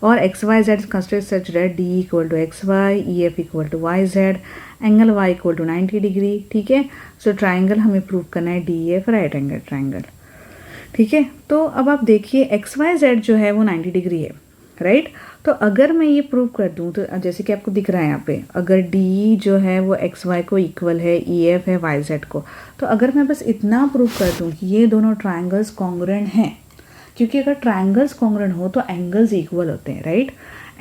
और XYZ constraint such that DE equal to XY, EF equal to YZ, angle Y equal to 90 degree, ठीक है। सो ट्राइंगल हमें प्रूव करना है DEF राइट एंगल ट्राइंगल, ठीक है। तो अब आप देखिए XYZ जो है वो 90 डिग्री है, राइट। तो अगर मैं ये प्रूव कर दूं, तो जैसे कि आपको दिख रहा है यहाँ पे, अगर DE जो है वो XY को इक्वल है, EF है YZ को, तो अगर मैं बस इतना प्रूव कर दूं कि ये दोनों ट्राइंगल्स कॉन्ग्रुएंट हैं, क्योंकि अगर ट्राइंगल्स कॉन्ग्रुएंट हो तो एंगल्स इक्वल होते हैं, राइट।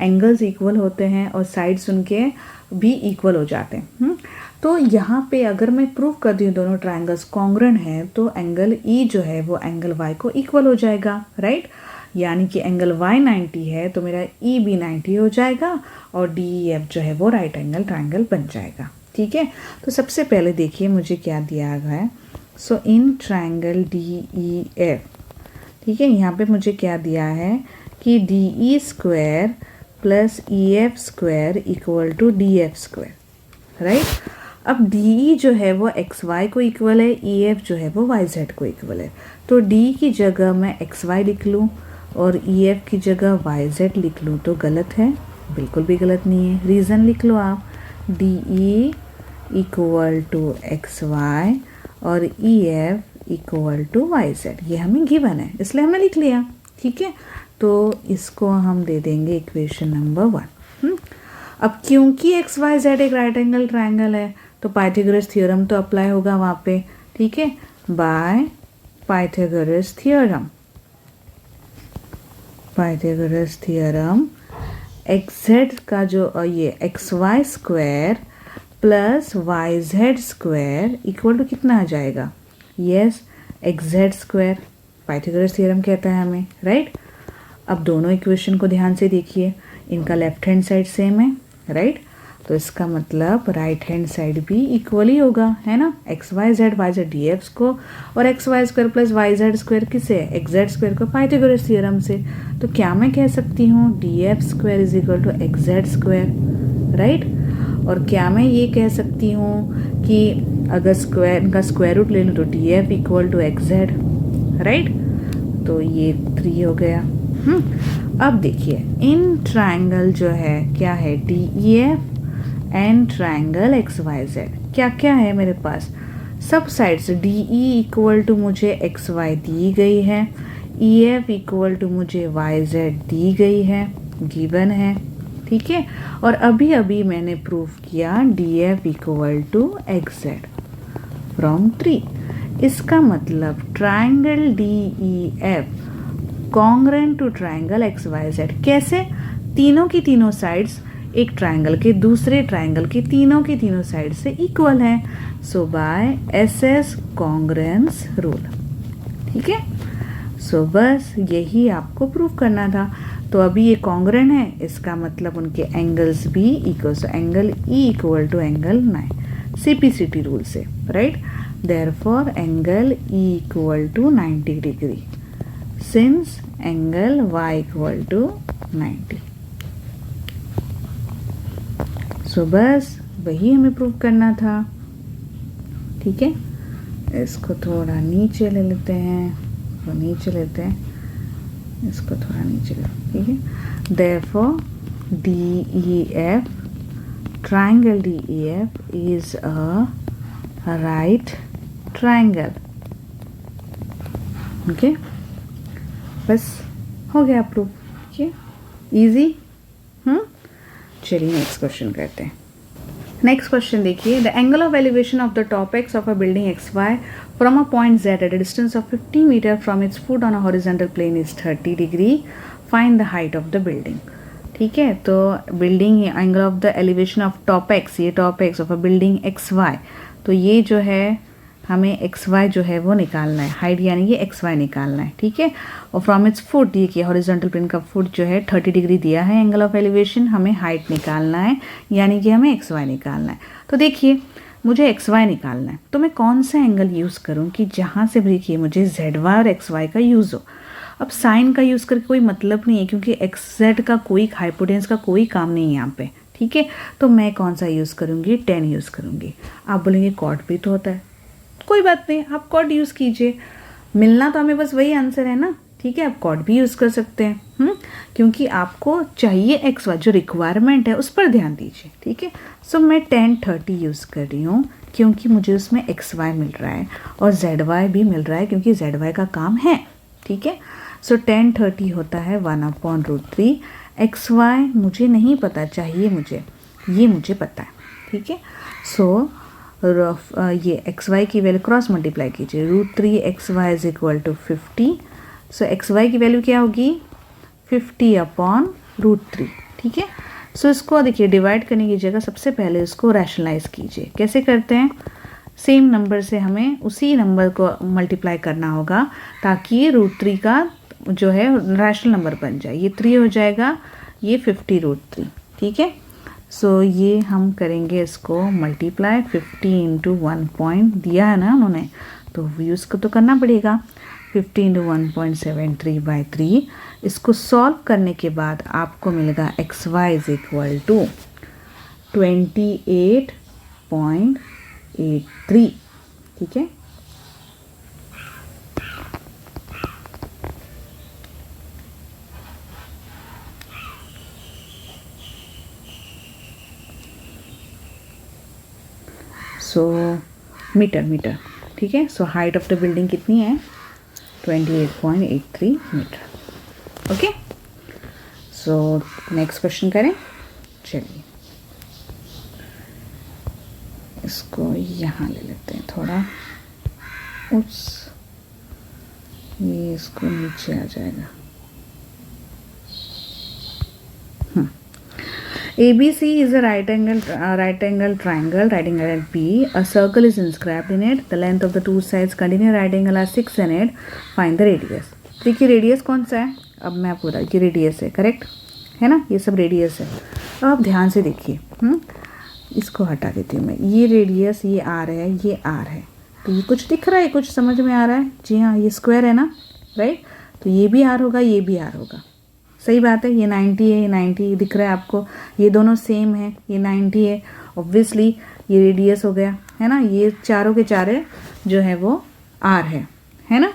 एंगल्स इक्वल होते हैं और साइड्स उनके भी इक्वल हो जाते हैं। तो यहाँ पे अगर मैं प्रूव कर दूँ दोनों ट्राइंगल्स कॉन्ग्रुएंट हैं तो एंगल E जो है वो एंगल Y को इक्वल हो जाएगा, राइट। यानी कि एंगल Y 90 है तो मेरा E भी 90 हो जाएगा और DEF जो है वो राइट एंगल ट्राइंगल बन जाएगा, ठीक है। तो सबसे पहले देखिए मुझे क्या दिया गया है। सो इन ट्राइंगल DEF, ठीक है, यहाँ पे मुझे क्या दिया है कि DE square plus EF square equal to DF square, right. अब DE जो है वो XY को इक्वल है, EF जो है वो YZ को इक्वल है, तो D की जगह मैं XY लिख लूँ और EF की जगह YZ लिख लूँ तो गलत है, बिल्कुल भी गलत नहीं है। रीज़न लिख लो आप, DE इक्वल टू XY और EF इक्वल टू YZ, ये हमें गिवन है इसलिए हमने लिख लिया, ठीक है। तो इसको हम दे देंगे इक्वेशन नंबर 1। अब क्योंकि XYZ एक राइट एंगल ट्राइंगल है तो पाइथागोरस थ्योरम तो अप्लाई होगा वहाँ पे, ठीक है। By Pythagoras theorem, Pythagoras theorem XZ का जो ये XY square plus YZ square equal to कितना आ जाएगा, yes XZ square, Pythagoras theorem कहता है हमें, राइट। अब दोनों इक्वेशन को ध्यान से देखिए, इनका लेफ्ट हैंड साइड सेम है, राइट। तो इसका मतलब राइट हैंड साइड भी इक्वल ही होगा, है ना। XYZ YZ DF को और XY square plus YZ square किसे, XZ स्क्वायर को पाइथागोरस थ्योरम से। तो क्या मैं कह सकती हूँ DF square is equal to XZ square, right. और क्या मैं ये कह सकती हूँ कि अगर स्क्वायर का स्क्वायर रूट ले लूँ तो DF equal to XZ, right. तो ये 3 हो गया। अब देखिए इन ट्राइंगल जो है क्या है, DEF एंड ट्राइंगल XYZ, क्या क्या है मेरे पास, सब साइड्स DE इक्वल टू मुझे XY दी गई है, EF इक्वल टू मुझे YZ दी गई है, गिवन है, ठीक है। और अभी अभी मैंने प्रूफ किया DF equal to XZ, from 3। इसका मतलब triangle D E F congruent to triangle x Y Z. कैसे? तीनों की तीनों साइड्स एक ट्राइंगल के दूसरे ट्राइंगल के तीनों की तीनों साइड से इक्वल हैं। So by S S congruence rule. ठीक है, सो बस यही आपको प्रूव करना था। तो अभी ये कॉन्ग्रेंट है, इसका मतलब उनके एंगल्स भी equal, so angle E equal to angle 9 CPCT rule से, right. Therefore angle E equal to 90 degree since angle Y equal to 90। So बस वही हमें प्रूव करना था। ठीक है, इसको थोड़ा नीचे ले लेते हैं, तो नीचे लेते हैं, इसको थोड़ा नीचे ले, ठीक है। Therefore D E F triangle D E F is a right triangle. Okay, बस हो गया प्रूफ। ठीक है, इजी। चलिए नेक्स्ट क्वेश्चन करते हैं। नेक्स्ट क्वेश्चन देखिए, the angle of elevation of the top X of a building X Y from a point Z at a distance of 50 metre from its foot on a horizontal plane is 30 degree. Find the height of the building. ठीक है, तो building angle of the elevation of top X, ये top X of a building X Y, तो ये जो है हमें x Y जो है वो निकालना है, हाइट यानी कि एक्स वाई निकालना है। ठीक है, और फ्रॉम इट्स फुट, ये कि हॉरिजॉन्टल प्लेन का फुट जो है 30 डिग्री दिया है एंगल ऑफ एलिवेशन, हमें हाइट निकालना है यानी कि हमें एक्स वाई निकालना है। तो देखिए मुझे एक्स वाई निकालना है, तो मैं कौन सा एंगल यूज़ करूँ कि जहाँ से देखिए मुझे जेड वाई और एक्स वाई का यूज़ हो। अब साइन का यूज़ करके कोई मतलब नहीं है, क्योंकि एक्स जेड का कोई हाइपोटेन्यूस का कोई काम नहीं है यहाँ पे। ठीक है, तो मैं कौन सा यूज़ करूँगी, 10 यूज़ करूँगी। आप बोलेंगे कॉट भी तो होता है, कोई बात नहीं, आप कॉट यूज़ कीजिए, मिलना तो हमें बस वही आंसर है ना। ठीक है, आप कॉट भी यूज़ कर सकते हैं, क्योंकि आपको चाहिए एक्स वाई, जो रिक्वायरमेंट है उस पर ध्यान दीजिए। ठीक है, सो मैं 10 30 यूज़ कर रही हूँ क्योंकि मुझे उसमें एक्स वाई मिल रहा है और जेड वाई भी मिल रहा है क्योंकि जेड वाई का काम है। ठीक है, सो 10 30 होता है 1/√3। एक्स वाई मुझे नहीं पता, चाहिए मुझे, ये मुझे पता है। ठीक है, सो ये एक्स वाई की वैल्यू क्रॉस मल्टीप्लाई कीजिए, √3 XY is equal to 50। So X Y की वैल्यू क्या होगी, 50/√3। ठीक है, सो इसको देखिए डिवाइड करने की जगह सबसे पहले इसको रैशनलाइज कीजिए। कैसे करते हैं, सेम नंबर से हमें उसी नंबर को मल्टीप्लाई करना होगा ताकि √3 का जो है रैशनल नंबर बन जाए। ये 3 हो जाएगा, ये 50√3। ठीक है, सो ये हम करेंगे इसको मल्टीप्लाई, 50 × 1 पॉइंट दिया है ना उन्होंने, तो यूज़ को तो करना पड़ेगा। 50 × 1.73/3। इसको सॉल्व करने के बाद आपको मिलेगा X Y is equal to 28.83। ठीक है, सो मीटर। ठीक है, so height of the building कितनी है, 28.83 metre. Okay, so next question करें। चलिए इसको यहाँ ले लेते हैं थोड़ा, ये इसको नीचे आ जाएगा। ABC is a right angle triangle, right angle at B. A circle is inscribed in it. The length of the two sides continuous right angle are 6 in it. Find the radius. देखिए radius कौन सा है, अब मैं आपको बता, ये radius है, करेक्ट है ना, ये सब रेडियस है। अब आप ध्यान से देखिए, इसको हटा देती हूँ मैं, ये रेडियस, ये आर है, ये आर है, तो ये कुछ दिख रहा है, कुछ समझ में आ रहा है। जी हाँ, ये स्क्वायर है ना, राइट, तो ये भी आर होगा, ये भी आर होगा। सही बात है, ये 90 है, ये 90 दिख रहा है आपको, ये दोनों सेम है, ये 90 है, ऑब्वियसली ये रेडियस हो गया है ना, ये चारों के चारे जो है वो आर है ना।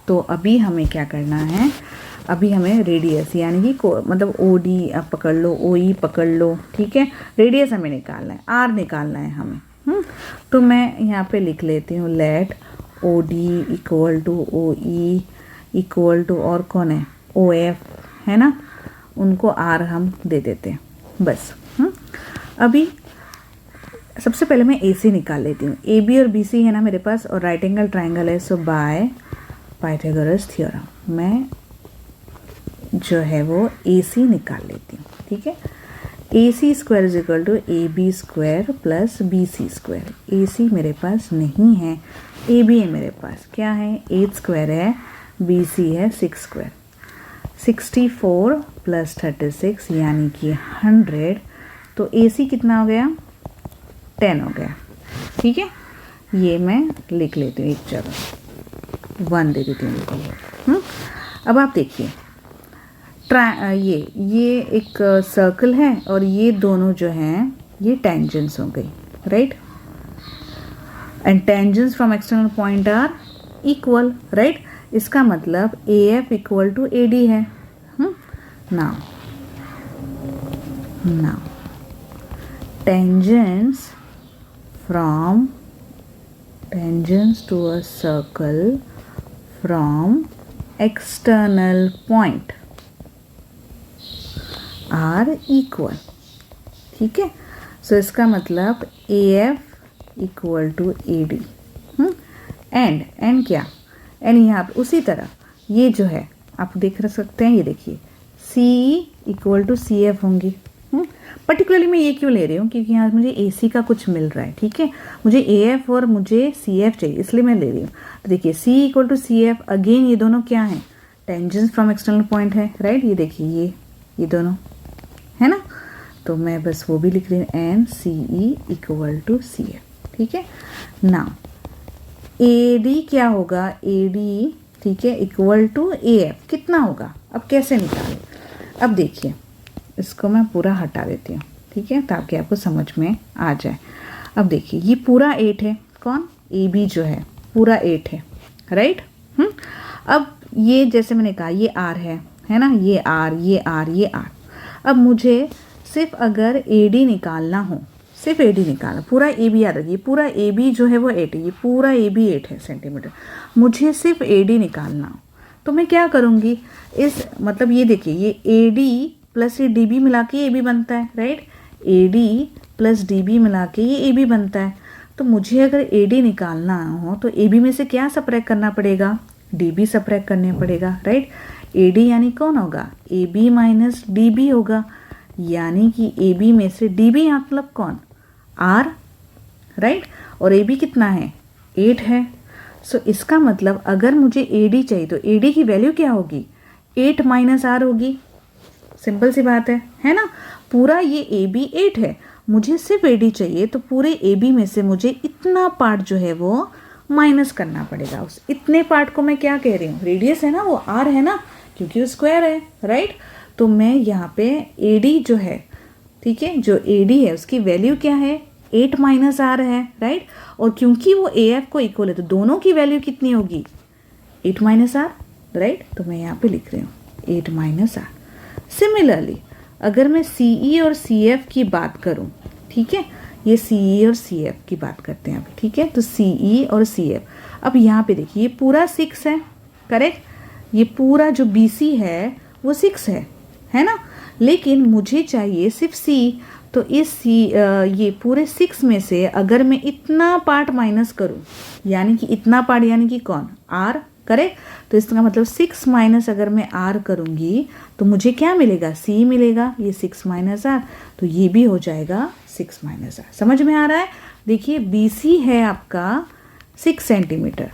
तो अभी हमें क्या करना है, अभी हमें रेडियस यानी कि मतलब OD आप पकड़ लो, OE पकड़ लो। ठीक है, रेडियस हमें निकालना है, आर निकालना है हमें। तो मैं यहाँ पे लिख लेती हूँ, let OD equal to OE equal to, और कौन है, OF है ना, उनको आर हम दे देते हैं बस। अभी सबसे पहले मैं AC निकाल लेती हूँ। AB और BC है ना मेरे पास, और राइट एंगल ट्राइंगल है, सो बाय पाइथागोरस थ्योरम मैं जो है वो AC निकाल लेती हूँ। ठीक है, AC square is equal to AB square plus BC square. AC मेरे पास नहीं है, AB है मेरे पास। क्या है, 8 स्क्वायर है, BC है 6 स्क्वायर। 64 प्लस 36 यानी कि 100, तो AC कितना हो गया, 10 हो गया। ठीक है, ये मैं लिख लेती हूँ एक जगह, 1 दे देती हूँ। अब आप देखिए, ये एक सर्कल है और ये दोनों जो हैं ये टेंजेंट्स हो गई, right, and tangents from external point are equal, right. इसका मतलब AF इक्वल टू AD है। Now tangents to a circle from external point are equal। ठीक है, सो इसका मतलब AF equal to AD and क्या, एंड यहाँ पे उसी तरह ये जो है आप देख सकते हैं, ये देखिए CE इक्वल टू CF होंगी। पर्टिकुलरली मैं ये क्यों ले रही हूँ, क्योंकि यहाँ मुझे AC का कुछ मिल रहा है। ठीक है, मुझे AF और मुझे CF चाहिए, इसलिए मैं ले रही हूँ। तो देखिए C equal to CF, again ये दोनों क्या हैं, टेंजेंट्स फ्रॉम एक्सटर्नल पॉइंट है, राइट। ये देखिए ये दोनों है ना, तो मैं बस वो भी लिख रही हूँ, and CE equal to CF। ठीक है, नाउ AD क्या होगा, AD ठीक है इक्वल टू AF कितना होगा, अब कैसे निकालें। अब देखिए इसको मैं पूरा हटा देती हूँ, ठीक है, ताकि आपको समझ में आ जाए। अब देखिए ये पूरा 8 है, कौन, AB जो है पूरा 8 है, राइट। अब ये जैसे मैंने कहा ये R है ना, ये R ये R ये R। अब मुझे सिर्फ अगर AD निकालना हो, सिर्फ AD निकालना, पूरा AB याद रखिए, पूरा AB जो है वो 8 है, ये पूरा AB 8 है सेंटीमीटर, मुझे सिर्फ AD निकालना हो तो मैं क्या करूँगी, इस मतलब ये देखिए ये AD प्लस ये DB मिला के AB बनता है, राइट। AD प्लस DB मिला के ये AB बनता है। तो मुझे अगर AD निकालना हो तो AB में से क्या सब्ट्रैक्ट करना पड़ेगा, DB सब्ट्रैक्ट करना पड़ेगा, राइट। AD यानी कौन होगा, AB माइनस DB होगा, यानी कि AB में से DB मतलब कौन, R, राइट। और AB कितना है, 8 है। सो इसका मतलब अगर मुझे AD चाहिए तो AD की वैल्यू क्या होगी, 8 माइनस R होगी। सिंपल सी बात है ना। पूरा ये AB 8 है, मुझे सिर्फ AD चाहिए तो पूरे AB में से मुझे इतना पार्ट जो है वो माइनस करना पड़ेगा। उस इतने पार्ट को मैं क्या कह रही हूँ, रेडियस है ना, वो R है ना, क्योंकि वो स्क्वायर है, राइट। तो मैं यहाँ पे AD जो है, ठीक है, जो AD है उसकी वैल्यू क्या है, 8 माइनस R है, राइट। और क्योंकि वो AF को इक्वल है तो दोनों की वैल्यू कितनी होगी, 8 माइनस R, राइट। तो मैं यहाँ पे लिख रही हूँ 8 माइनस R। सिमिलरली अगर मैं CE और CF की बात करूं, ठीक है, ये CE और CF की बात करते हैं अभी, ठीक है। तो CE और CF, अब यहाँ पे देखिए ये पूरा 6 है, करेक्ट, ये पूरा जो BC है वो 6 है ना, लेकिन मुझे चाहिए सिर्फ C। तो इस ये पूरे 6 में से अगर मैं इतना पार्ट माइनस करूं, यानी कि इतना पार्ट यानी कि कौन, R, करेक्ट। तो इसका मतलब 6 माइनस अगर मैं R करूँगी तो मुझे क्या मिलेगा, C मिलेगा, ये 6 माइनस R, तो ये भी हो जाएगा 6 माइनस R। समझ में आ रहा है। देखिए BC है आपका 6 सेंटीमीटर,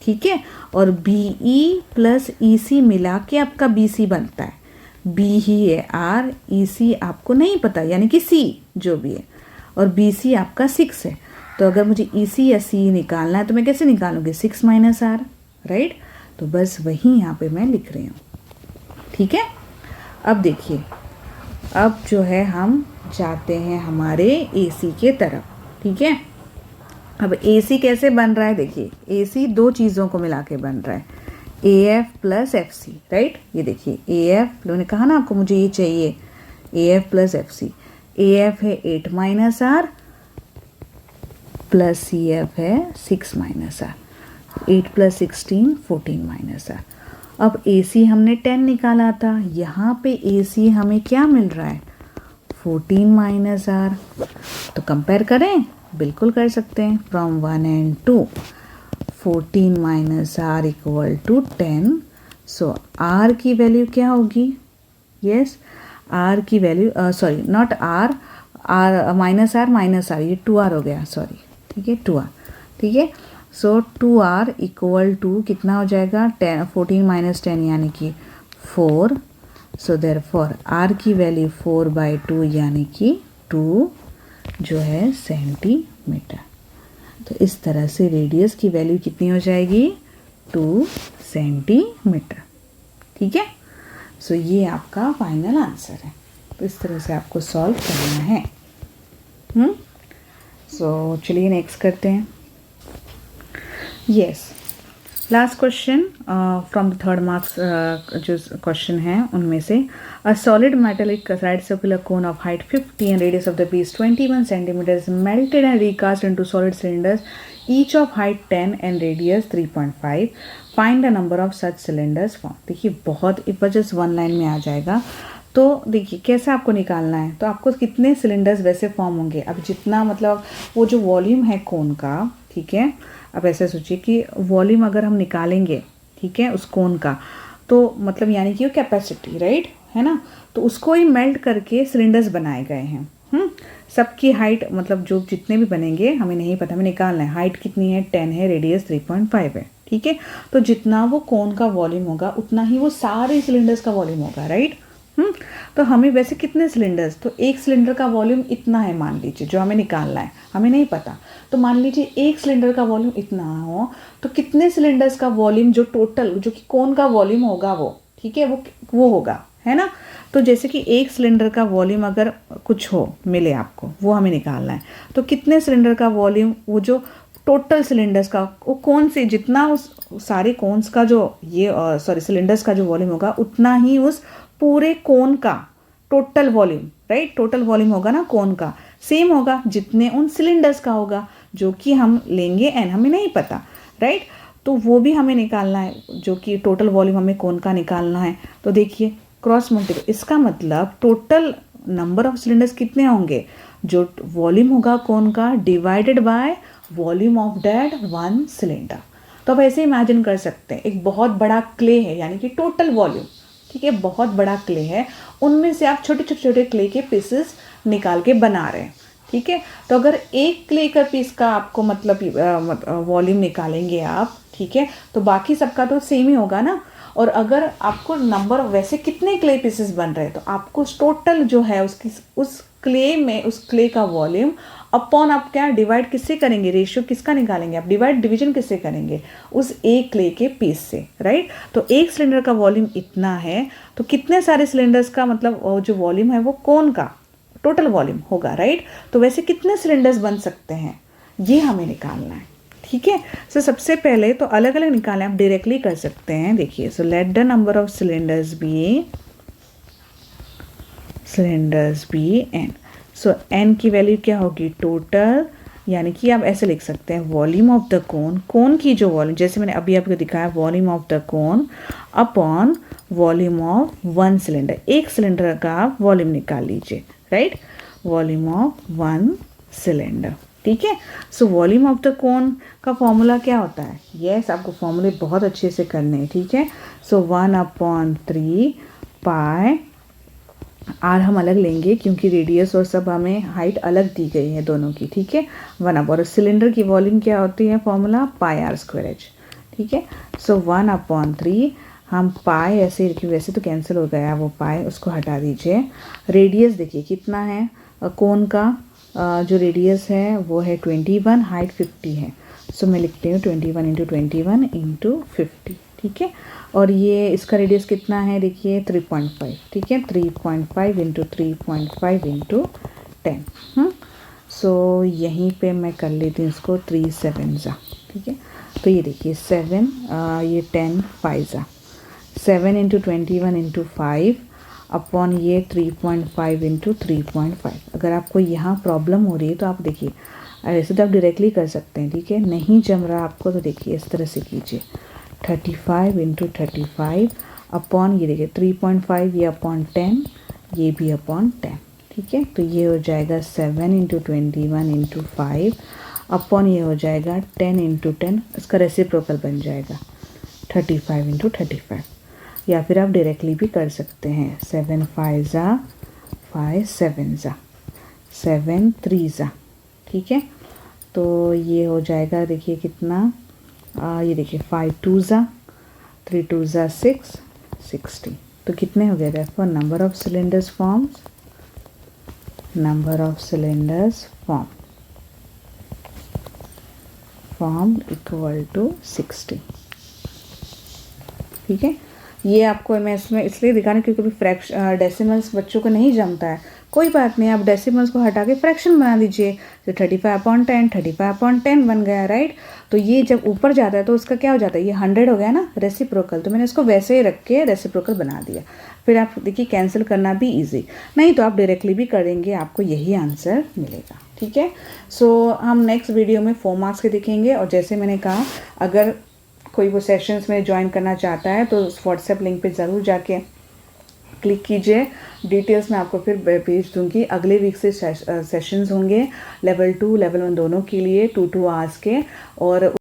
ठीक है, और BE प्लस EC मिला के आपका BC बनता है। B ही है R, EC आपको नहीं पता, यानी कि C जो भी है, और BC आपका 6 है। तो अगर मुझे EC या C निकालना है तो मैं कैसे निकालूंगी, 6 माइनस R, राइट। तो बस वही यहाँ पे मैं लिख रही हूँ, ठीक है। अब देखिए, अब जो है हम जाते हैं हमारे AC के तरफ, ठीक है। अब AC कैसे बन रहा है, देखिए AC दो चीज़ों को मिला के बन रहा है, AF प्लस FC, राइट। ये देखिए AF, मैंने कहा ना आपको मुझे ये चाहिए, AF प्लस FC। AF है 8 माइनस R प्लस CF है 6 minus R, 8 plus 16 14 minus R। अब AC हमने 10 निकाला था, यहाँ पे AC हमें क्या मिल रहा है, 14 माइनस R। तो कंपेयर करें बिल्कुल कर सकते हैं, from 1 and 2 14 minus R equal to 10। So R की वैल्यू क्या होगी, यस आर की value sorry not R, R minus R ये 2r हो गया, सॉरी ठीक है 2r, ठीक है। सो 2r इक्वल टू कितना हो जाएगा 10, 14 माइनस 10 यानी कि 4। सो देयरफॉर r की वैल्यू 4/2 यानी कि 2 जो है सेंटीमीटर। तो इस तरह से रेडियस की वैल्यू कितनी हो जाएगी 2 सेंटीमीटर, ठीक है। सो ये आपका फाइनल आंसर है। तो इस तरह से आपको सॉल्व करना है। सो चलिए नेक्स्ट करते हैं। Yes, last question from the third marks जो क्वेश्चन है उनमें से, a solid metallic right circular cone of height 50 and radius of the base 21 centimetre melted and recast into solid cylinders each of height 10 and radius 3.5, find the number of such cylinders form. देखिए बहुत just one line में आ जाएगा। तो देखिए कैसे आपको निकालना है, तो आपको कितने सिलेंडर्स वैसे फॉर्म होंगे। अब जितना मतलब वो जो वॉल्यूम है कोन का, ठीक है, अब ऐसे सोचिए कि वॉल्यूम अगर हम निकालेंगे, ठीक है, उस कोन का, तो मतलब यानी कि वो कैपेसिटी, राइट, है ना, तो उसको ही मेल्ट करके सिलेंडर्स बनाए गए हैं। सबकी हाइट मतलब जो जितने भी बनेंगे हमें नहीं पता, हमें निकालना है। हाइट कितनी है 10 है, रेडियस 3.5 है, ठीक है। तो जितना वो कोन का वॉल्यूम होगा उतना ही वो सारे सिलेंडर्स का वॉल्यूम होगा, राइट। तो हमें वैसे कितने सिलेंडर्स, तो एक सिलेंडर का वॉल्यूम इतना है मान लीजिए, जो हमें निकालना है, हमें नहीं पता। तो मान लीजिए एक सिलेंडर का वॉल्यूम इतना हो, तो कितने सिलेंडर्स का वॉल्यूम जो टोटल जो कि कोन का वॉल्यूम होगा वो, ठीक है, वो होगा, है ना। तो जैसे कि एक सिलेंडर का वॉल्यूम अगर कुछ हो मिले आपको, वो हमें निकालना है। तो कितने सिलेंडर का वॉल्यूम, वो जो टोटल सिलेंडर्स का, वो कौन से जितना उस सारे कोन्स का जो ये सॉरी सिलेंडर्स का जो वॉल्यूम होगा उतना ही उस पूरे कोन का total volume, right, total volume होगा ना कोन का, सेम होगा जितने उन सिलेंडर्स का होगा, जो कि हम लेंगे एन, हमें नहीं पता, राइट। तो वो भी हमें निकालना है, जो कि टोटल वॉल्यूम हमें कोन का निकालना है। तो देखिए क्रॉस मल्टीप्लाई, इसका मतलब टोटल नंबर ऑफ सिलेंडर्स कितने होंगे, जो वॉल्यूम होगा कोन का divided by volume of that one cylinder. तो आप ऐसे इमेजिन कर सकते हैं एक बहुत बड़ा क्ले है, यानी कि टोटल वॉल्यूम, ठीक है, बहुत बड़ा क्ले है, उनमें से आप छोटे छोटे छोटे क्ले के पीसेस निकाल के बना रहे हैं, ठीक है। तो अगर एक क्ले का पीस का आपको मतलब वॉल्यूम निकालेंगे आप, ठीक है, तो बाकी सबका तो सेम ही होगा ना। और अगर आपको नंबर वैसे कितने क्ले पीसेस बन रहे हैं, तो आपको टोटल जो है उसकी उस क्ले में उस क्ले का वॉल्यूम अपॉन आप क्या डिवाइड किससे करेंगे, रेशियो किसका निकालेंगे आप, डिवीजन किससे करेंगे, उस एक क्ले के पीस से, राइट। तो एक सिलेंडर का वॉल्यूम इतना है, तो कितने सारे सिलेंडर्स का मतलब जो वॉल्यूम है वो कौन का टोटल वॉल्यूम होगा, राइट। तो वैसे कितने सिलेंडर्स बन सकते हैं ये हमें निकालना है, ठीक है। सो सबसे पहले तो अलग अलग निकालें, आप डायरेक्टली कर सकते हैं। देखिए, so let the number of cylinders be N. So N की वैल्यू क्या होगी टोटल, यानी कि आप ऐसे लिख सकते हैं वॉल्यूम ऑफ द कोन की जो वॉल्यूम, जैसे मैंने अभी आपको दिखाया volume of the cone upon volume of one cylinder, एक सिलेंडर का आप वॉल्यूम निकाल लीजिए, right, volume of one cylinder, ठीक है। So volume of the cone का फॉर्मूला क्या होता है, यस आपको फॉर्मूले बहुत अच्छे से करने हैं, ठीक है। सो 1/3 पाई, आर हम अलग लेंगे क्योंकि रेडियस और सब हमें हाइट अलग दी गई है दोनों की, ठीक है। 1 और सिलेंडर की वॉल्यूम क्या होती है फॉर्मूला πr²h, ठीक है। सो 1/3 हम पाई ऐसे कि वैसे तो कैंसिल हो गया वो पाई, उसको हटा दीजिए। रेडियस देखिए कितना है कोन का, जो रेडियस है वो है 21, हाइट 50 है। सो मैं लिखती हूँ 21 × 21 × 50, ठीक है। और ये इसका रेडियस कितना है देखिए 3.5, ठीक है, 3.5 × 3.5 × 10। सो यहीं पे मैं कर लेती हूँ इसको 3 7 ठीक है। तो ये देखिए 7 ये 10 5 7 × 21 × 5 अपॉन ये 3.5 × 3.5। अगर आपको यहाँ प्रॉब्लम हो रही है तो आप देखिए, ऐसे तो आप डायरेक्टली कर सकते हैं, ठीक है। नहीं जम रहा आपको तो देखिए इस तरह से कीजिए 35 × 35 अपॉन ये देखिए 3.5, ये अपॉन 10, ये भी अपॉन 10, ठीक है, तो ये हो जाएगा 7 इंटू 21 इंटू 5 अपॉन ये हो जाएगा 10 इंटू 10, इसका रेसिप्रोकल बन जाएगा 35 इंटू 35। या फिर आप डायरेक्टली भी कर सकते हैं, 7 5 ज़ा 5 7 ज़ा 7 3 ज़ा। ठीक है, तो ये हो जाएगा, देखिए कितना, ये देखिए 5 2 ज़ा 3 2 ज़ा 6 60। तो कितने हो गए, therefore number of cylinders forms, number of cylinders form equal to 60। ठीक है, ये आपको मैं इसमें इसलिए दिखाने क्योंकि फ्रैक्शन डेसिमल्स बच्चों को नहीं जमता है। कोई बात नहीं, आप डेसिमल्स को हटा के फ्रैक्शन बना दीजिए। तो 35/10 35/10 बन गया, राइट। तो ये जब ऊपर जाता है तो उसका क्या हो जाता है, ये 100 हो गया ना रेसिप्रोकल, तो मैंने इसको वैसे ही रख के रेसिप्रोकल बना दिया। फिर आप देखिए कैंसिल करना भी ईजी, नहीं तो आप डायरेक्टली भी करेंगे, आपको यही आंसर मिलेगा। ठीक है, सो हम नेक्स्ट वीडियो में 4 मार्क्स के देखेंगे। और जैसे मैंने कहा, अगर कोई वो सेशंस में ज्वाइन करना चाहता है तो उस व्हाट्सएप लिंक पे ज़रूर जाके क्लिक कीजिए। डिटेल्स मैं आपको फिर भेज दूंगी। अगले वीक से सेशंस होंगे लेवल 2 लेवल 1 दोनों के लिए 2 आवर्स के। और